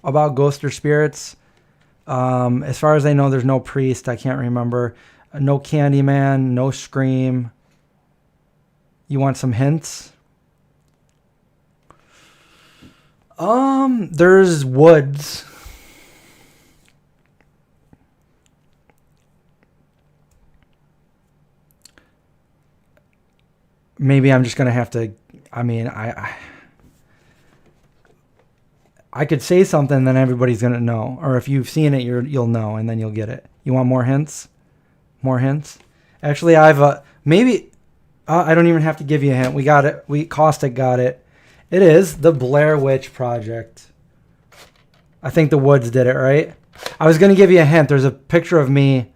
about ghosts or spirits. As far as I know, there's no priest. I can't remember. No Candyman. No Scream. You want some hints? There's woods. Maybe I'm just gonna have to. I mean, I could say something, then everybody's gonna know. Or if you've seen it, you'll know, and then you'll get it. You want more hints? More hints? Actually, I've maybe. I don't even have to give you a hint. We got it. Caustic got it. It is the Blair Witch Project. I think the Woods did it, right? I was gonna give you a hint. There's a picture of me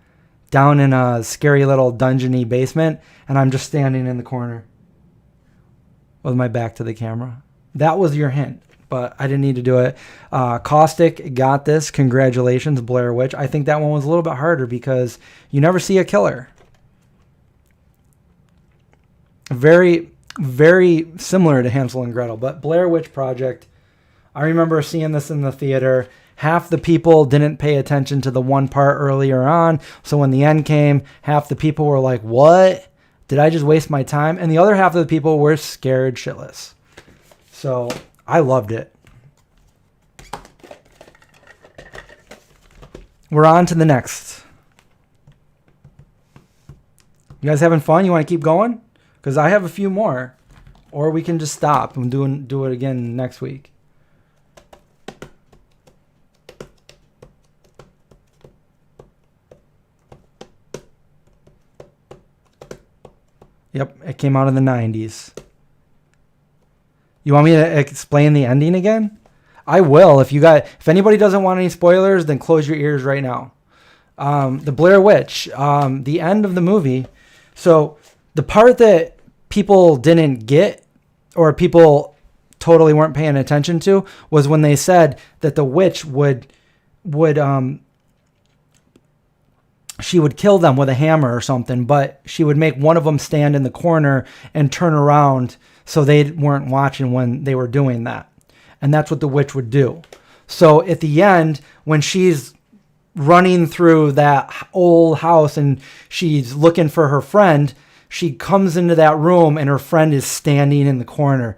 down in a scary little dungeony basement, and I'm just standing in the corner with my back to the camera. That was your hint, but I didn't need to do it. Caustic got this. Congratulations, Blair Witch. I think that one was a little bit harder because you never see a killer. Very, very similar to Hansel and Gretel, but Blair Witch Project, I remember seeing this in the theater. Half the people didn't pay attention to the one part earlier on, so when the end came, half the people were like, what? Did I just waste my time? And the other half of the people were scared shitless. So I loved it. We're on to the next. You guys having fun? You want to keep going? Because I have a few more. Or we can just stop and do it again next week. Yep, it came out in the 90s. You want me to explain the ending again? I will. If anybody doesn't want any spoilers, then close your ears right now. The Blair Witch, the end of the movie. So the part that people didn't get, or people totally weren't paying attention to, was when they said that the witch would she would kill them with a hammer or something, but she would make one of them stand in the corner and turn around so they weren't watching when they were doing that. And that's what the witch would do. So at the end, when she's running through that old house and she's looking for her friend, she comes into that room and her friend is standing in the corner.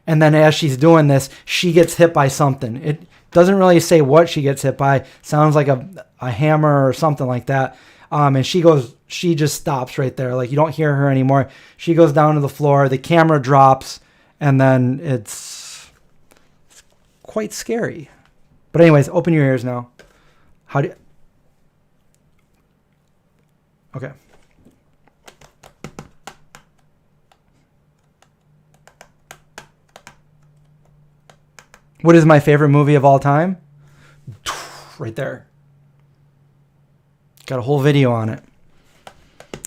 And then as she's doing this, she gets hit by something. It doesn't really say what she gets hit by. Sounds like a hammer or something like that. And she just stops right there. Like, you don't hear her anymore. She goes down to the floor. The camera drops. And then it's quite scary. But anyways, open your ears now. Okay. What is my favorite movie of all time? Right there. Got a whole video on it.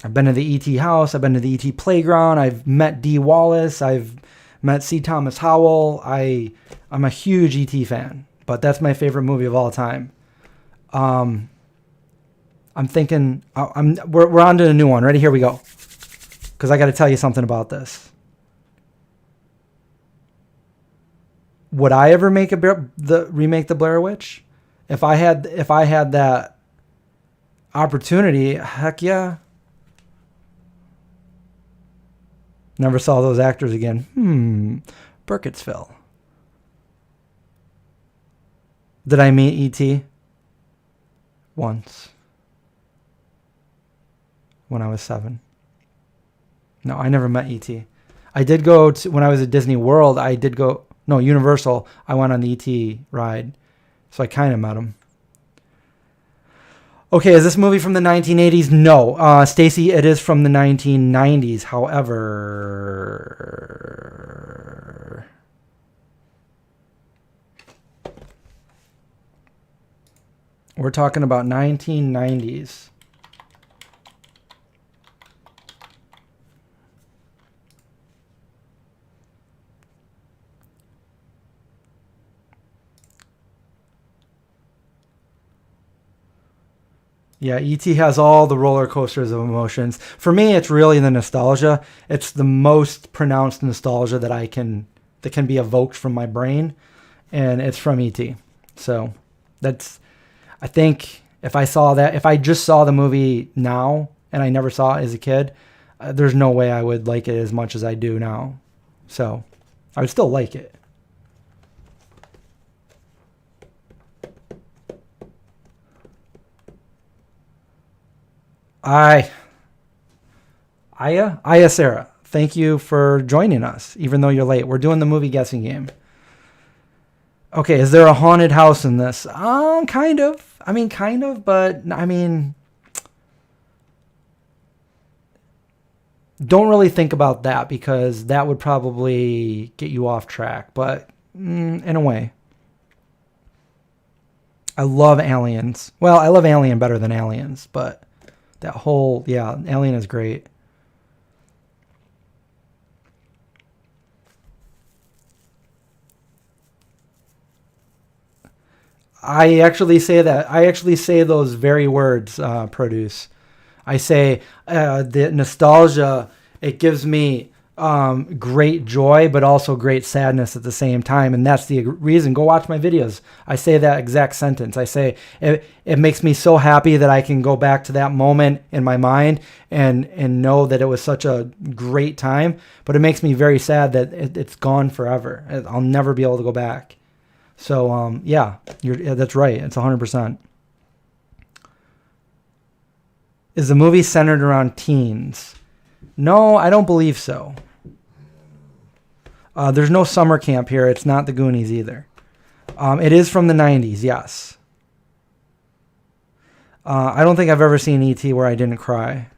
I've been to the E.T. house. I've been to the E.T. playground. I've met Dee Wallace. I've met C. Thomas Howell. I'm a huge E.T. fan, but that's my favorite movie of all time. I'm thinking we're on to a new one. Ready? Here we go. Because I got to tell you something about this. Would I ever remake the Blair Witch? If I had that opportunity, heck yeah. Never saw those actors again. Burkittsville. Did I meet E.T.? Once. When I was 7. No, I never met E.T. I did go to, when I was at Disney World, Universal, I went on the E.T. ride. So I kind of met him. Okay, is this movie from the 1980s? No. Stacy, it is from the 1990s. However, we're talking about 1990s. Yeah, E.T. has all the roller coasters of emotions. For me, it's really the nostalgia. It's the most pronounced nostalgia that can be evoked from my brain, and it's from E.T. So I think if I just saw the movie now and I never saw it as a kid, there's no way I would like it as much as I do now. So I would still like it. Aya Sarah, thank you for joining us, even though you're late. We're doing the movie guessing game. Okay, is there a haunted house in this? Kind of. But don't really think about that because that would probably get you off track. But in a way, I love Aliens. Well, I love Alien better than Aliens, but Alien is great. I actually say those very words, Produce. I say the nostalgia, it gives me great joy, but also great sadness at the same time. And that's the reason. Go watch my videos. I say that exact sentence. I say it makes me so happy that I can go back to that moment in my mind and know that it was such a great time. But it makes me very sad that it's gone forever. I'll never be able to go back. So, that's right. It's 100%. Is the movie centered around teens? No, I don't believe so. There's no summer camp here. It's not the Goonies either. It is from the 90s, yes. I don't think I've ever seen E.T. where I didn't cry.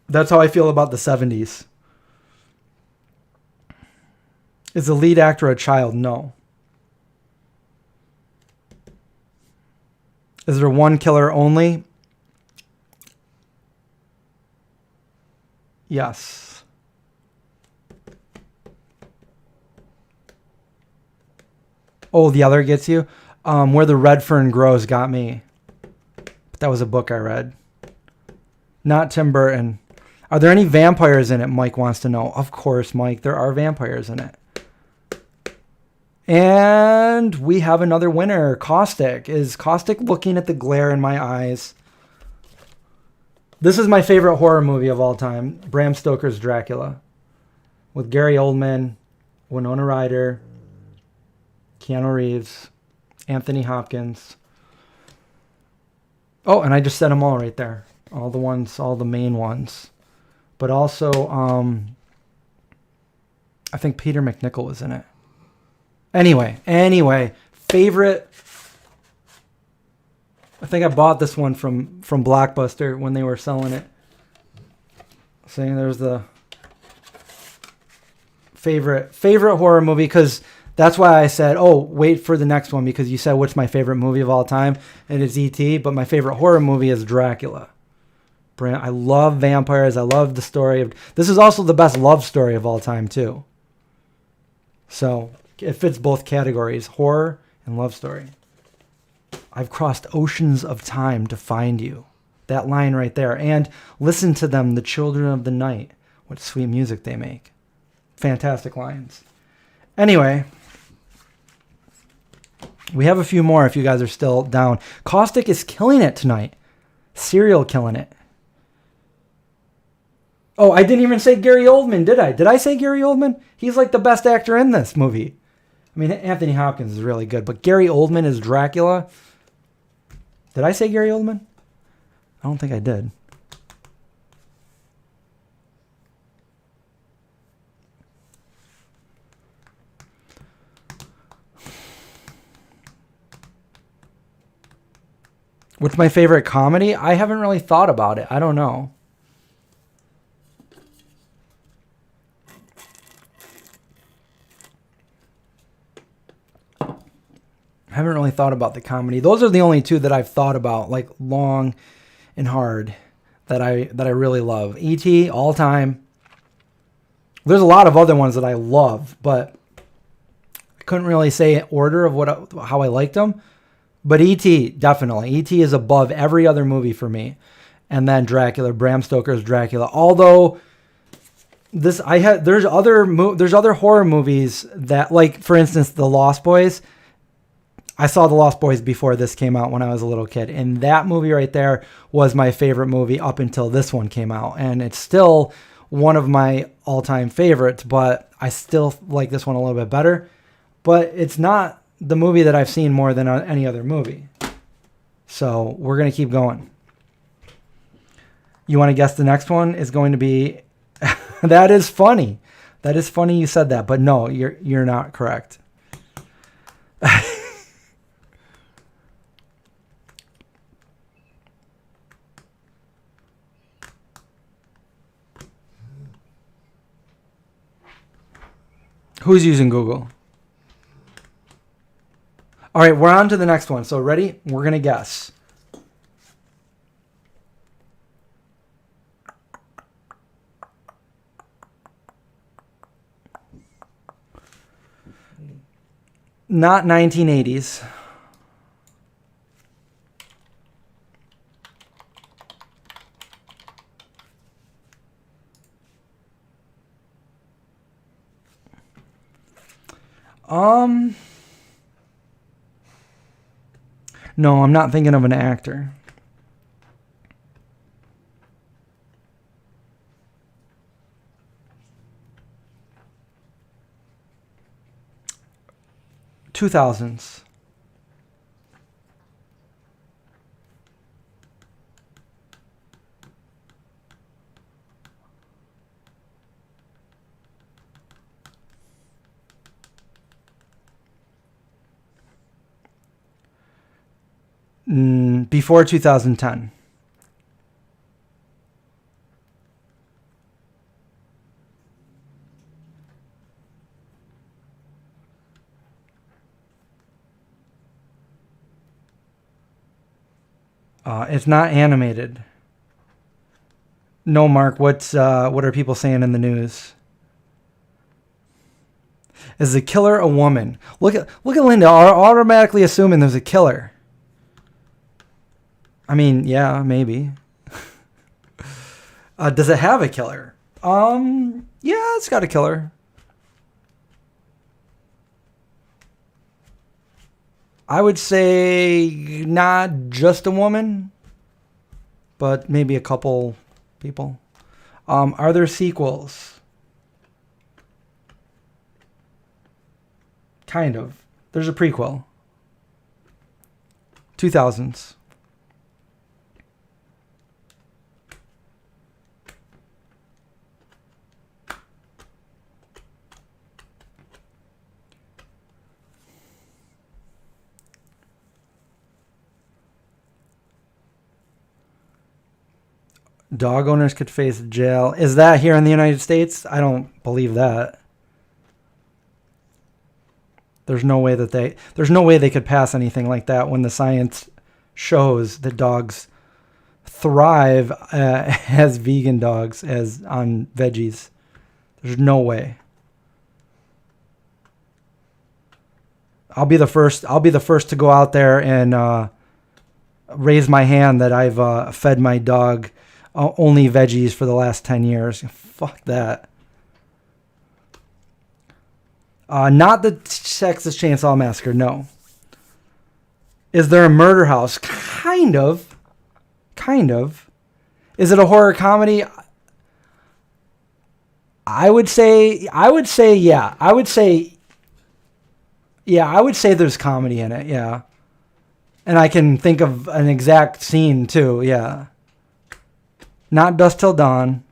That's how I feel about the 70s. Is the lead actor a child? No. Is there one killer only? Yes. Oh, the other gets you? Where the Red Fern Grows got me. But that was a book I read. Not Tim Burton. Are there any vampires in it? Mike wants to know. Of course, Mike, there are vampires in it. And we have another winner, Caustic. Is Caustic looking at the glare in my eyes? This is my favorite horror movie of all time, Bram Stoker's Dracula, with Gary Oldman, Winona Ryder, Keanu Reeves, Anthony Hopkins. Oh, and I just said them all right there. All the main ones. But also, I think Peter McNichol was in it. Anyway, favorite. I think I bought this one from Blockbuster when they were selling it. Saying there's the favorite horror movie, because that's why I said, oh, wait for the next one, because you said what's my favorite movie of all time, and it's E.T., but my favorite horror movie is Dracula. I love vampires. I love the story of. This is also the best love story of all time too. So it fits both categories, horror and love story. I've crossed oceans of time to find you. That line right there. And listen to them, the children of the night. What sweet music they make. Fantastic lines. Anyway, we have a few more if you guys are still down. Caustic is killing it tonight. Serial killing it. Oh, I didn't even say Gary Oldman, did I? Did I say Gary Oldman? He's like the best actor in this movie. I mean, Anthony Hopkins is really good, but Gary Oldman is Dracula. Did I say Gary Oldman? I don't think I did. What's my favorite comedy? I haven't really thought about it. I don't know. I haven't really thought about the comedy. Those are the only two that I've thought about, like long and hard, that I really love. E.T. all time. There's a lot of other ones that I love, but I couldn't really say in order of how I liked them. But E.T. definitely. E.T. is above every other movie for me. And then Dracula, Bram Stoker's Dracula. Although there's other horror movies that, like for instance, The Lost Boys. I saw The Lost Boys before this came out when I was a little kid. And that movie right there was my favorite movie up until this one came out. And it's still one of my all-time favorites, but I still like this one a little bit better. But it's not the movie that I've seen more than any other movie. So we're going to keep going. You want to guess the next one is going to be... That is funny. That is funny you said that, but no, you're not correct. Who's using Google? All right, we're on to the next one. So ready? We're going to guess. Not 1980s. No, I'm not thinking of an actor. $2000s. Before 2010. It's not animated. No, Mark. What are people saying in the news? Is the killer a woman? Look at Linda. Automatically assuming there's a killer. I mean, yeah, maybe. Does it have a killer? Yeah, it's got a killer. I would say not just a woman, but maybe a couple people. Are there sequels? Kind of. There's a prequel. 2000s. Dog owners could face jail. Is that here in the United States? I don't believe that. There's no way they could pass anything like that when the science shows that dogs thrive as vegan dogs, as on veggies. There's no way. I'll be the first to go out there and raise my hand that I've fed my dog only veggies for the last 10 years. Fuck that. Not the Texas Chainsaw Massacre, no. Is there a murder house? Kind of. Is it a horror comedy? I would say, yeah. I would say there's comedy in it, yeah. And I can think of an exact scene too, yeah. Not Dusk Till Dawn.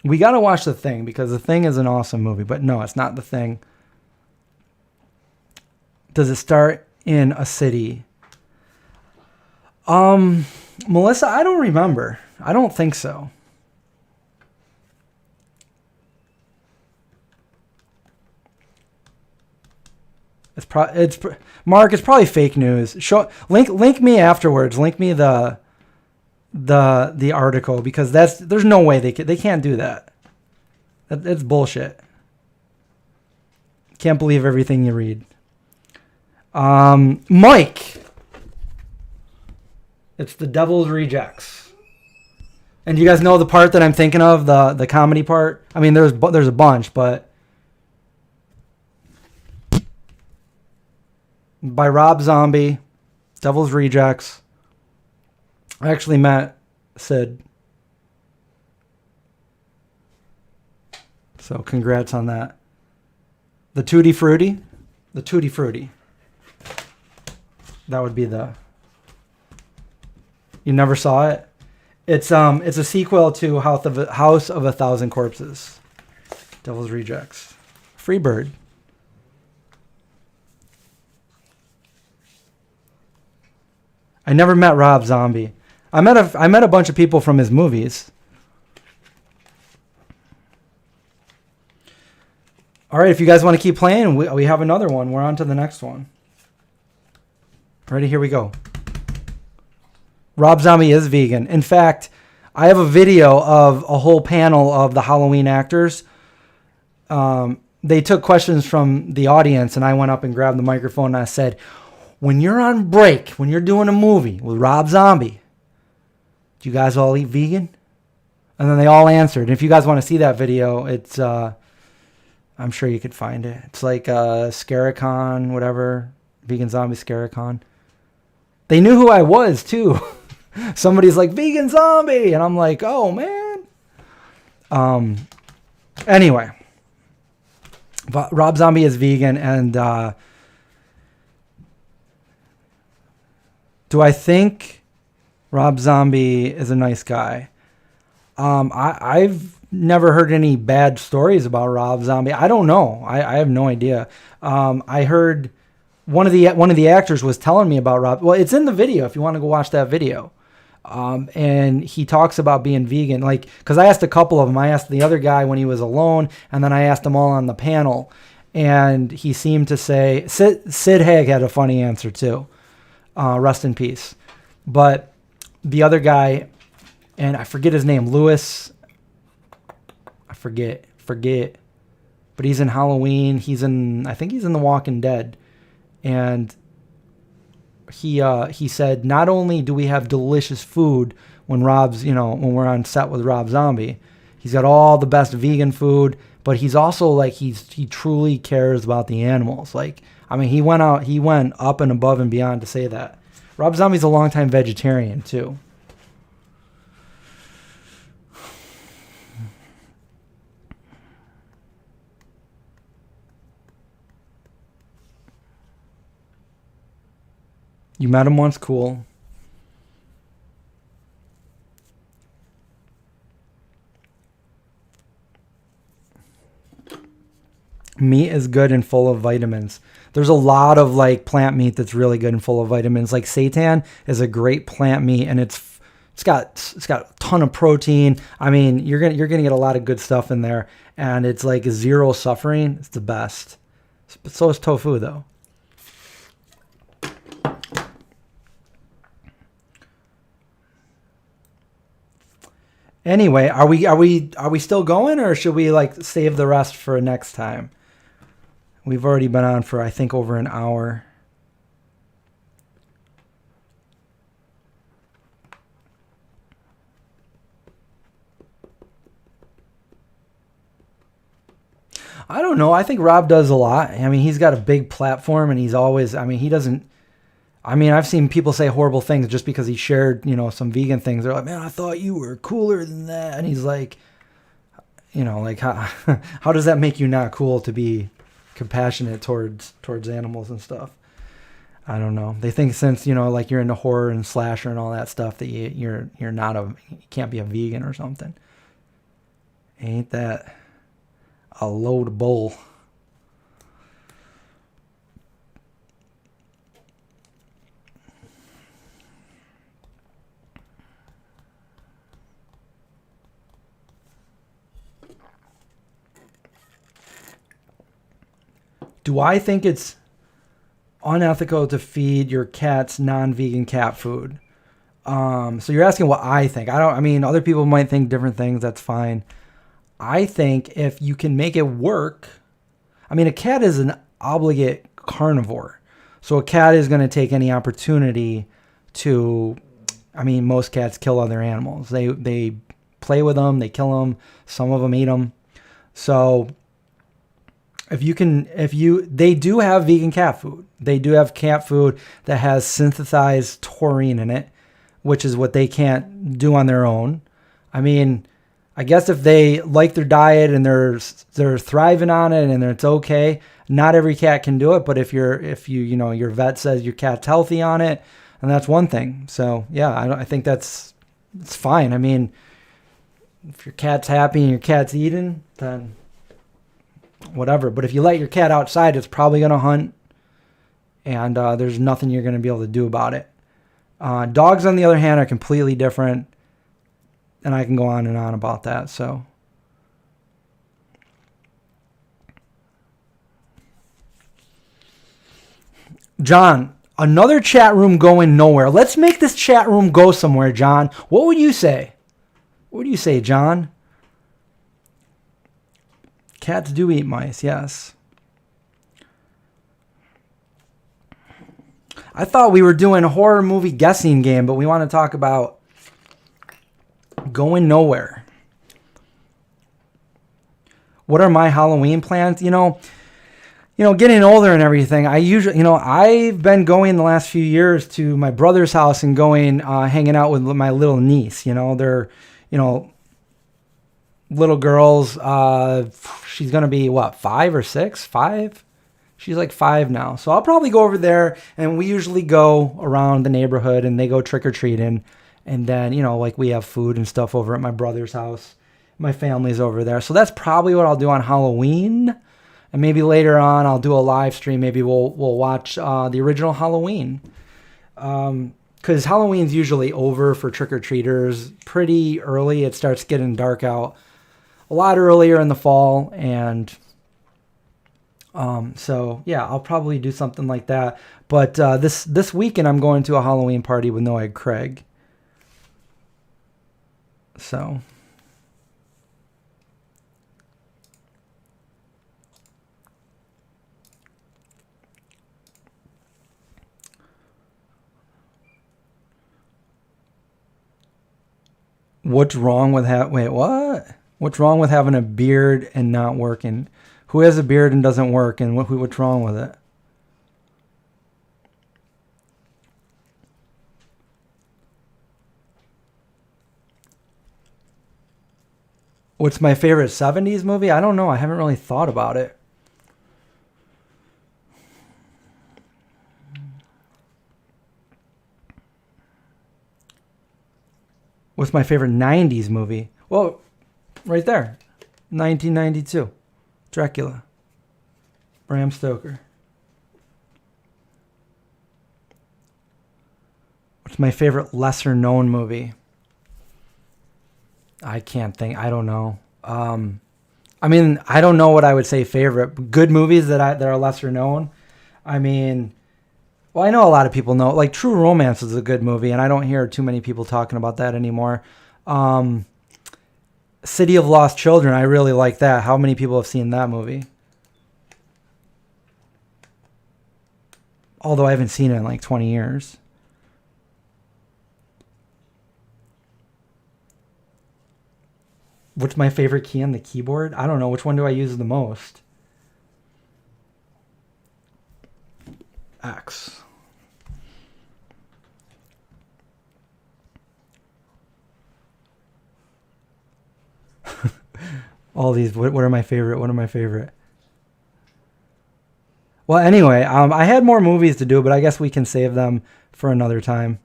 We gotta watch The Thing, because The Thing is an awesome movie, but no, it's not The Thing. Does it start in a city? Melissa, I don't remember. I don't think so. Mark, it's probably fake news. Link me afterwards. Link me the article, because there's no way they can't do that. It's bullshit. Can't believe everything you read. Mike. It's The Devil's Rejects. And you guys know the part that I'm thinking of, the comedy part? I mean, there's a bunch, but by Rob Zombie, Devil's Rejects. I actually met Sid. So congrats on that. The Tutti Frutti. The Tutti Frutti. That would be the... You never saw it? It's a sequel to House of a Thousand Corpses. Devil's Rejects. Freebird. I never met Rob Zombie. I met a bunch of people from his movies. All right, if you guys want to keep playing, we have another one. We're on to the next one. Ready? Here we go. Rob Zombie is vegan. In fact, I have a video of a whole panel of the Halloween actors. They took questions from the audience, and I went up and grabbed the microphone and I said, when you're on break, when you're doing a movie with Rob Zombie, do you guys all eat vegan? And then they all answered. And if you guys want to see that video, it's I'm sure you could find it. It's like Scaricon, whatever. Vegan Zombie Scaricon. They knew who I was too. Somebody's like, Vegan Zombie, and I'm like, oh man. Anyway, but Rob Zombie is vegan, and do I think Rob Zombie is a nice guy? I've never heard any bad stories about Rob Zombie. I don't know. I have no idea. I heard one of the actors was telling me about Rob. Well, it's in the video if you want to go watch that video. And he talks about being vegan, like, because I asked a couple of them. I asked the other guy when he was alone, and then I asked them all on the panel, and he seemed to say Sid Haig had a funny answer too. Rest in peace. But the other guy, and I forget his name, Lewis. I forget. But he's in Halloween. I think he's in The Walking Dead, and he said, not only do we have delicious food when when we're on set with Rob Zombie, he's got all the best vegan food, but he's also like, he truly cares about the animals. Like, I mean, he went up and above and beyond to say that. Rob Zombie's a longtime vegetarian too. You met him once? Cool. Meat is good and full of vitamins. There's a lot of like plant meat that's really good and full of vitamins. Like seitan is a great plant meat, and it's got a ton of protein. I mean, you're gonna get a lot of good stuff in there, and it's like zero suffering. It's the best. So is tofu though. Anyway, are we still going, or should we like save the rest for next time? We've already been on for, I think, over an hour. I don't know. I think Rob does a lot. I mean, he's got a big platform, and he's always, I mean, he doesn't, I mean, I've seen people say horrible things just because he shared, some vegan things. They're like, man, I thought you were cooler than that. And he's like, like how does that make you not cool to be compassionate towards animals and stuff? I don't know. They think since, like you're into horror and slasher and all that stuff that you can't be a vegan or something. Ain't that a load of bull? Do I think it's unethical to feed your cats non-vegan cat food? So you're asking what I think. I mean, other people might think different things. That's fine. I think if you can make it work, I mean, a cat is an obligate carnivore. So a cat is going to take any opportunity to, I mean, most cats kill other animals. They play with them, they kill them. Some of them eat them. So they do have vegan cat food. They do have cat food that has synthesized taurine in it, which is what they can't do on their own. I mean, I guess if they like their diet and they're thriving on it and it's okay, not every cat can do it. But if your vet says your cat's healthy on it, and that's one thing. So yeah, I think it's fine. I mean, if your cat's happy and your cat's eating, then whatever. But if you let your cat outside, it's probably going to hunt, and there's nothing you're going to be able to do about it. Dogs, on the other hand, are completely different, and I can go on and on about that. So, John, another chat room going nowhere. Let's make this chat room go somewhere, John. What would you say? What would you say, John? Cats do eat mice, yes. I thought we were doing a horror movie guessing game, but we want to talk about going nowhere. What are my Halloween plans? Getting older and everything, I usually, I've been going the last few years to my brother's house and going, hanging out with my little niece. They're, little girls. She's going to be, 5 or 6? 5? She's like 5 now. So I'll probably go over there, and we usually go around the neighborhood and they go trick-or-treating. And then, we have food and stuff over at my brother's house. My family's over there. So that's probably what I'll do on Halloween. And maybe later on I'll do a live stream. Maybe we'll watch the original Halloween. Because Halloween's usually over for trick-or-treaters pretty early. It starts getting dark out a lot earlier in the fall. And so, yeah, I'll probably do something like that. But this weekend I'm going to a Halloween party with No Egg Craig. So... What's wrong with What's wrong with having a beard and not working? Who has a beard and doesn't work, and what's wrong with it? What's my favorite 70s movie? I don't know. I haven't really thought about it. What's my favorite 90s movie? Well, right there. 1992. Dracula. Bram Stoker. What's my favorite lesser known movie? I can't think. I don't know. I mean, I don't know what I would say favorite. Good movies that are lesser known. I mean... Well, I know a lot of people know, like True Romance is a good movie, and I don't hear too many people talking about that anymore. City of Lost Children, I really like that. How many people have seen that movie? Although I haven't seen it in like 20 years. What's my favorite key on the keyboard? I don't know. Which one do I use the most? X. All these. What are my favorite? What are my favorite? Well, anyway, I had more movies to do, but I guess we can save them for another time.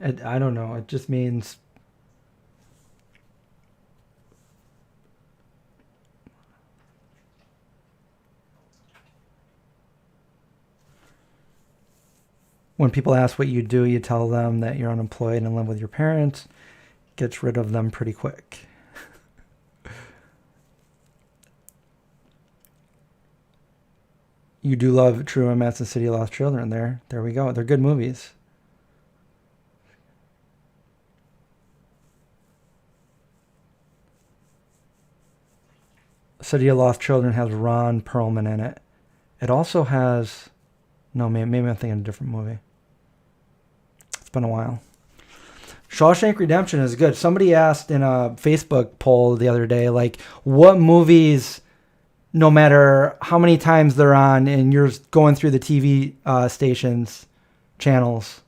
I don't know. It just means when people ask what you do, you tell them that you're unemployed and live with your parents. Gets rid of them pretty quick. You do love True Romance and City of Lost Children. There we go. They're good movies. City of Lost Children has Ron Perlman in it. It also has... No, maybe I'm thinking of a different movie. It's been a while. Shawshank Redemption is good. Somebody asked in a Facebook poll the other day, like, what movies, no matter how many times they're on and you're going through the TV stations, channels,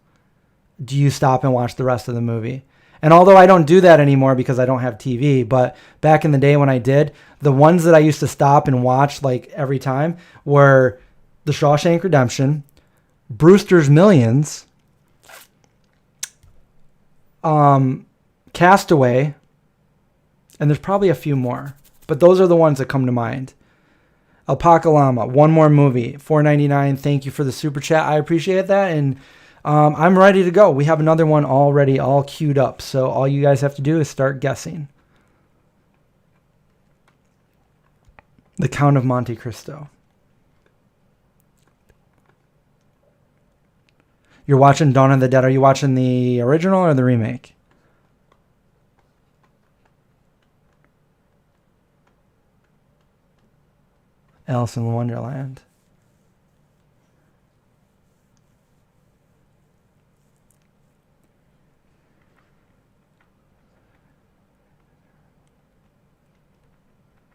do you stop and watch the rest of the movie? And although I don't do that anymore because I don't have TV, but back in the day when I did, the ones that I used to stop and watch like every time were The Shawshank Redemption, Brewster's Millions, Castaway, and there's probably a few more, but those are the ones that come to mind. Alpaca Llama, one more movie, $4.99. Thank you for the super chat. I appreciate that, and I'm ready to go. We have another one already all queued up, so all you guys have to do is start guessing. The Count of Monte Cristo. You're watching Dawn of the Dead. Are you watching the original or the remake? Alice in Wonderland.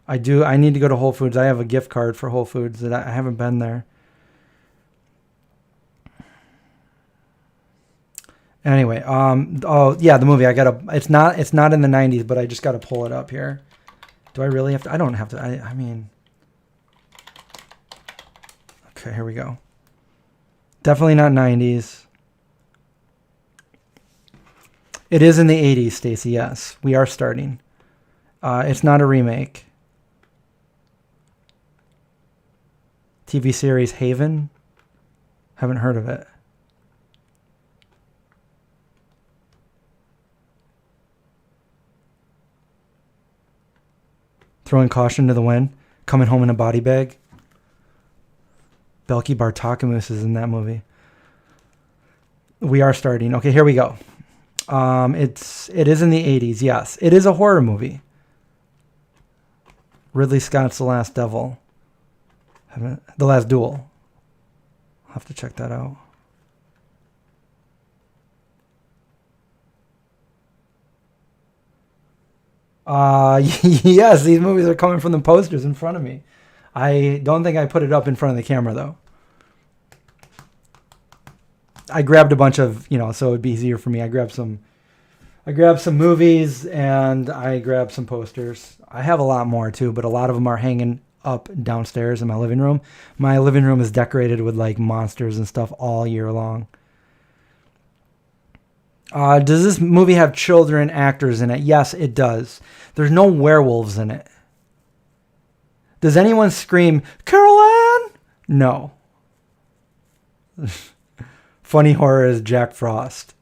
I need to go to Whole Foods. I have a gift card for Whole Foods that I haven't been there. Anyway, oh yeah, the movie. It's not in the 90s, but I just gotta pull it up here. Do I really have to? I don't have to. I mean, okay, here we go. Definitely not 90s. It is in the 80s, Stacy. Yes, we are starting. It's not a remake. TV series Haven. Haven't heard of it. Throwing caution to the wind. Coming home in a body bag. Belky Bartakamus is in that movie. We are starting. Okay, here we go. It is in the 80s. Yes, it is a horror movie. Ridley Scott's The Last Devil. The Last Duel. I'll have to check that out. Yes, these movies are coming from the posters in front of me. I don't think I put it up in front of the camera, though. I grabbed a bunch of, so it'd be easier for me. I grabbed some movies and I grabbed some posters. I have a lot more, too, but a lot of them are hanging up downstairs in my living room. My living room is decorated with, like, monsters and stuff all year long. Does this movie have children actors in it? Yes, it does. There's no werewolves in it. Does anyone scream, Carol Ann? No. Funny horror is Jack Frost.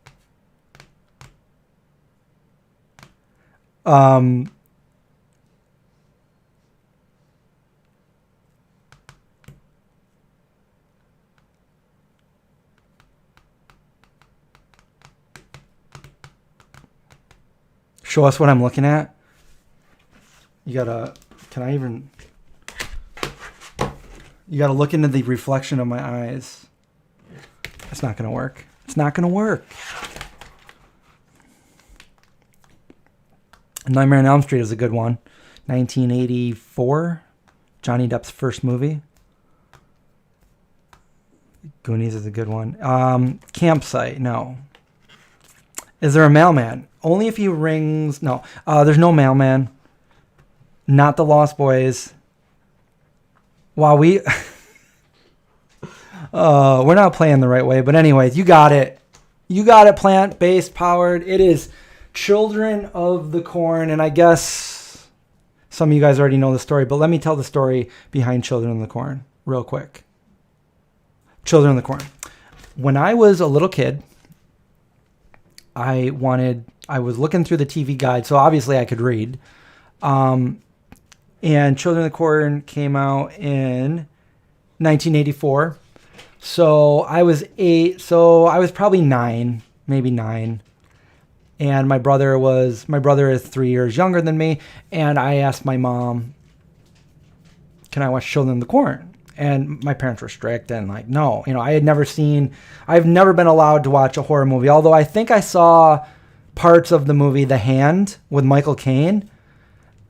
Show us what I'm looking at. You gotta look into the reflection of my eyes. It's not gonna work. It's not gonna work. Nightmare on Elm Street is a good one. 1984. Johnny Depp's first movie. Goonies is a good one. Campsite, no. Is there a mailman? Only if he rings. No, there's no mailman. Not the Lost Boys. Wow, we're not playing the right way. But anyways, you got it. You got it, plant-based powered. It is Children of the Corn. And I guess some of you guys already know the story, but let me tell the story behind Children of the Corn real quick. Children of the Corn. When I was a little kid, I was looking through the TV guide, so obviously I could read. And Children of the Corn came out in 1984. So I was 8, so I was probably 9, maybe 9. And my brother is 3 years younger than me. And I asked my mom, can I watch Children of the Corn? And my parents were strict and like, no, I've never been allowed to watch a horror movie. Although I think I saw parts of the movie The Hand with Michael Caine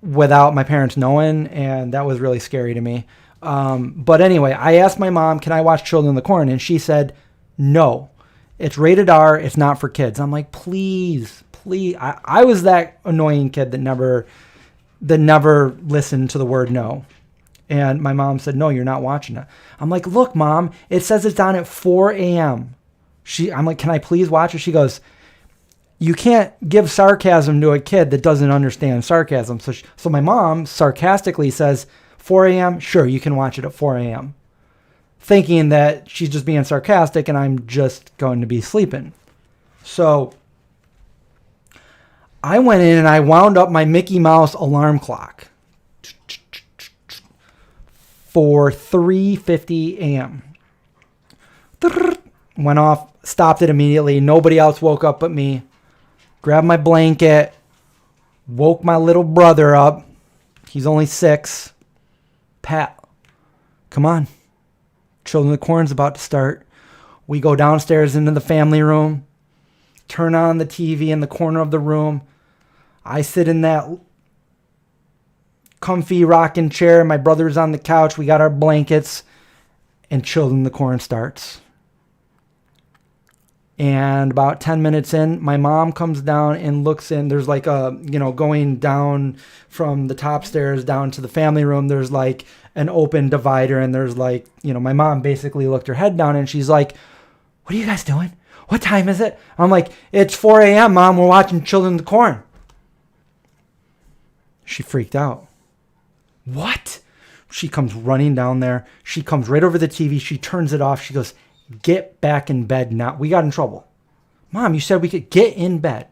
without my parents knowing. And that was really scary to me. But anyway, I asked my mom, can I watch Children of the Corn? And she said, no, it's rated R. It's not for kids. I'm like, please. I was that annoying kid that never listened to the word no. And my mom said, no, you're not watching it. I'm like, look, Mom, it says it's on at 4 a.m. I'm like, can I please watch it? She goes, you can't give sarcasm to a kid that doesn't understand sarcasm. So my mom sarcastically says, 4 a.m., sure, you can watch it at 4 a.m. Thinking that she's just being sarcastic and I'm just going to be sleeping. So I went in and I wound up my Mickey Mouse alarm clock for 3:50 a.m. Went off, stopped it immediately. Nobody else woke up but me. Grabbed my blanket, woke my little brother up. He's only 6. Pat, come on. Children of the Corn's about to start. We go downstairs into the family room, turn on the TV in the corner of the room. I sit in that comfy rocking chair. My brother's on the couch. We got our blankets, and Children of the Corn starts. And about 10 minutes in, my mom comes down and looks in. There's like going down from the top stairs down to the family room. There's like an open divider, and there's like, my mom basically looked her head down and she's like, what are you guys doing? What time is it? I'm like, it's 4 a.m., Mom. We're watching Children of the Corn. She freaked out. What? She comes running down there. She comes right over the TV. She turns it off. She goes, get back in bed now. We got in trouble. Mom, you said we could get in bed.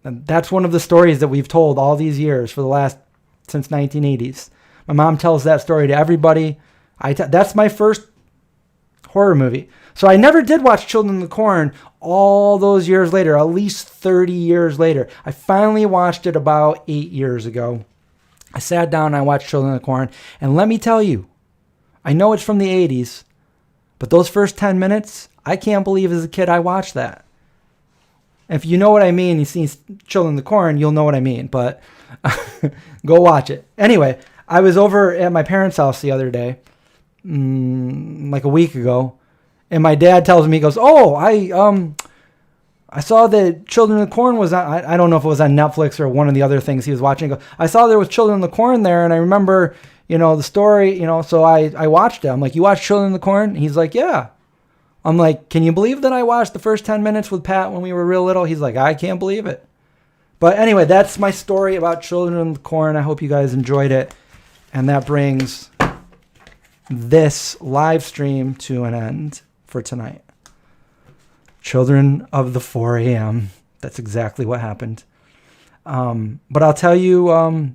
And that's one of the stories that we've told all these years since 1980s. My mom tells that story to everybody. That's my first horror movie. So I never did watch Children of the Corn all those years later, at least 30 years later. I finally watched it about 8 years ago. I sat down and I watched Children of the Corn. And let me tell you, I know it's from the 80s, but those first 10 minutes, I can't believe as a kid I watched that. If you know what I mean, you've seen Children of the Corn, you'll know what I mean. But go watch it. Anyway, I was over at my parents' house the other day, like a week ago. And my dad tells me, he goes, oh, I saw that Children of the Corn was on, I don't know if it was on Netflix or one of the other things he was watching. He goes, I saw there was Children of the Corn there, and I remember, the story, so I watched it. I'm like, you watched Children of the Corn? He's like, yeah. I'm like, can you believe that I watched the first 10 minutes with Pat when we were real little? He's like, I can't believe it. But anyway, that's my story about Children of the Corn. I hope you guys enjoyed it. And that brings this live stream to an end for tonight. Children of the 4 a.m. That's exactly what happened. But I'll tell you,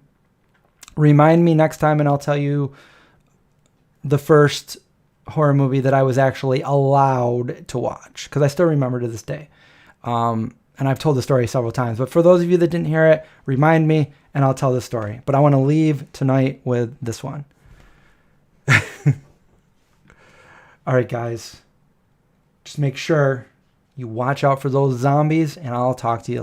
remind me next time and I'll tell you the first horror movie that I was actually allowed to watch, because I still remember to this day. And I've told the story several times, but for those of you that didn't hear it, remind me and I'll tell the story. But I want to leave tonight with this one. All right, guys, just make sure you watch out for those zombies, and I'll talk to you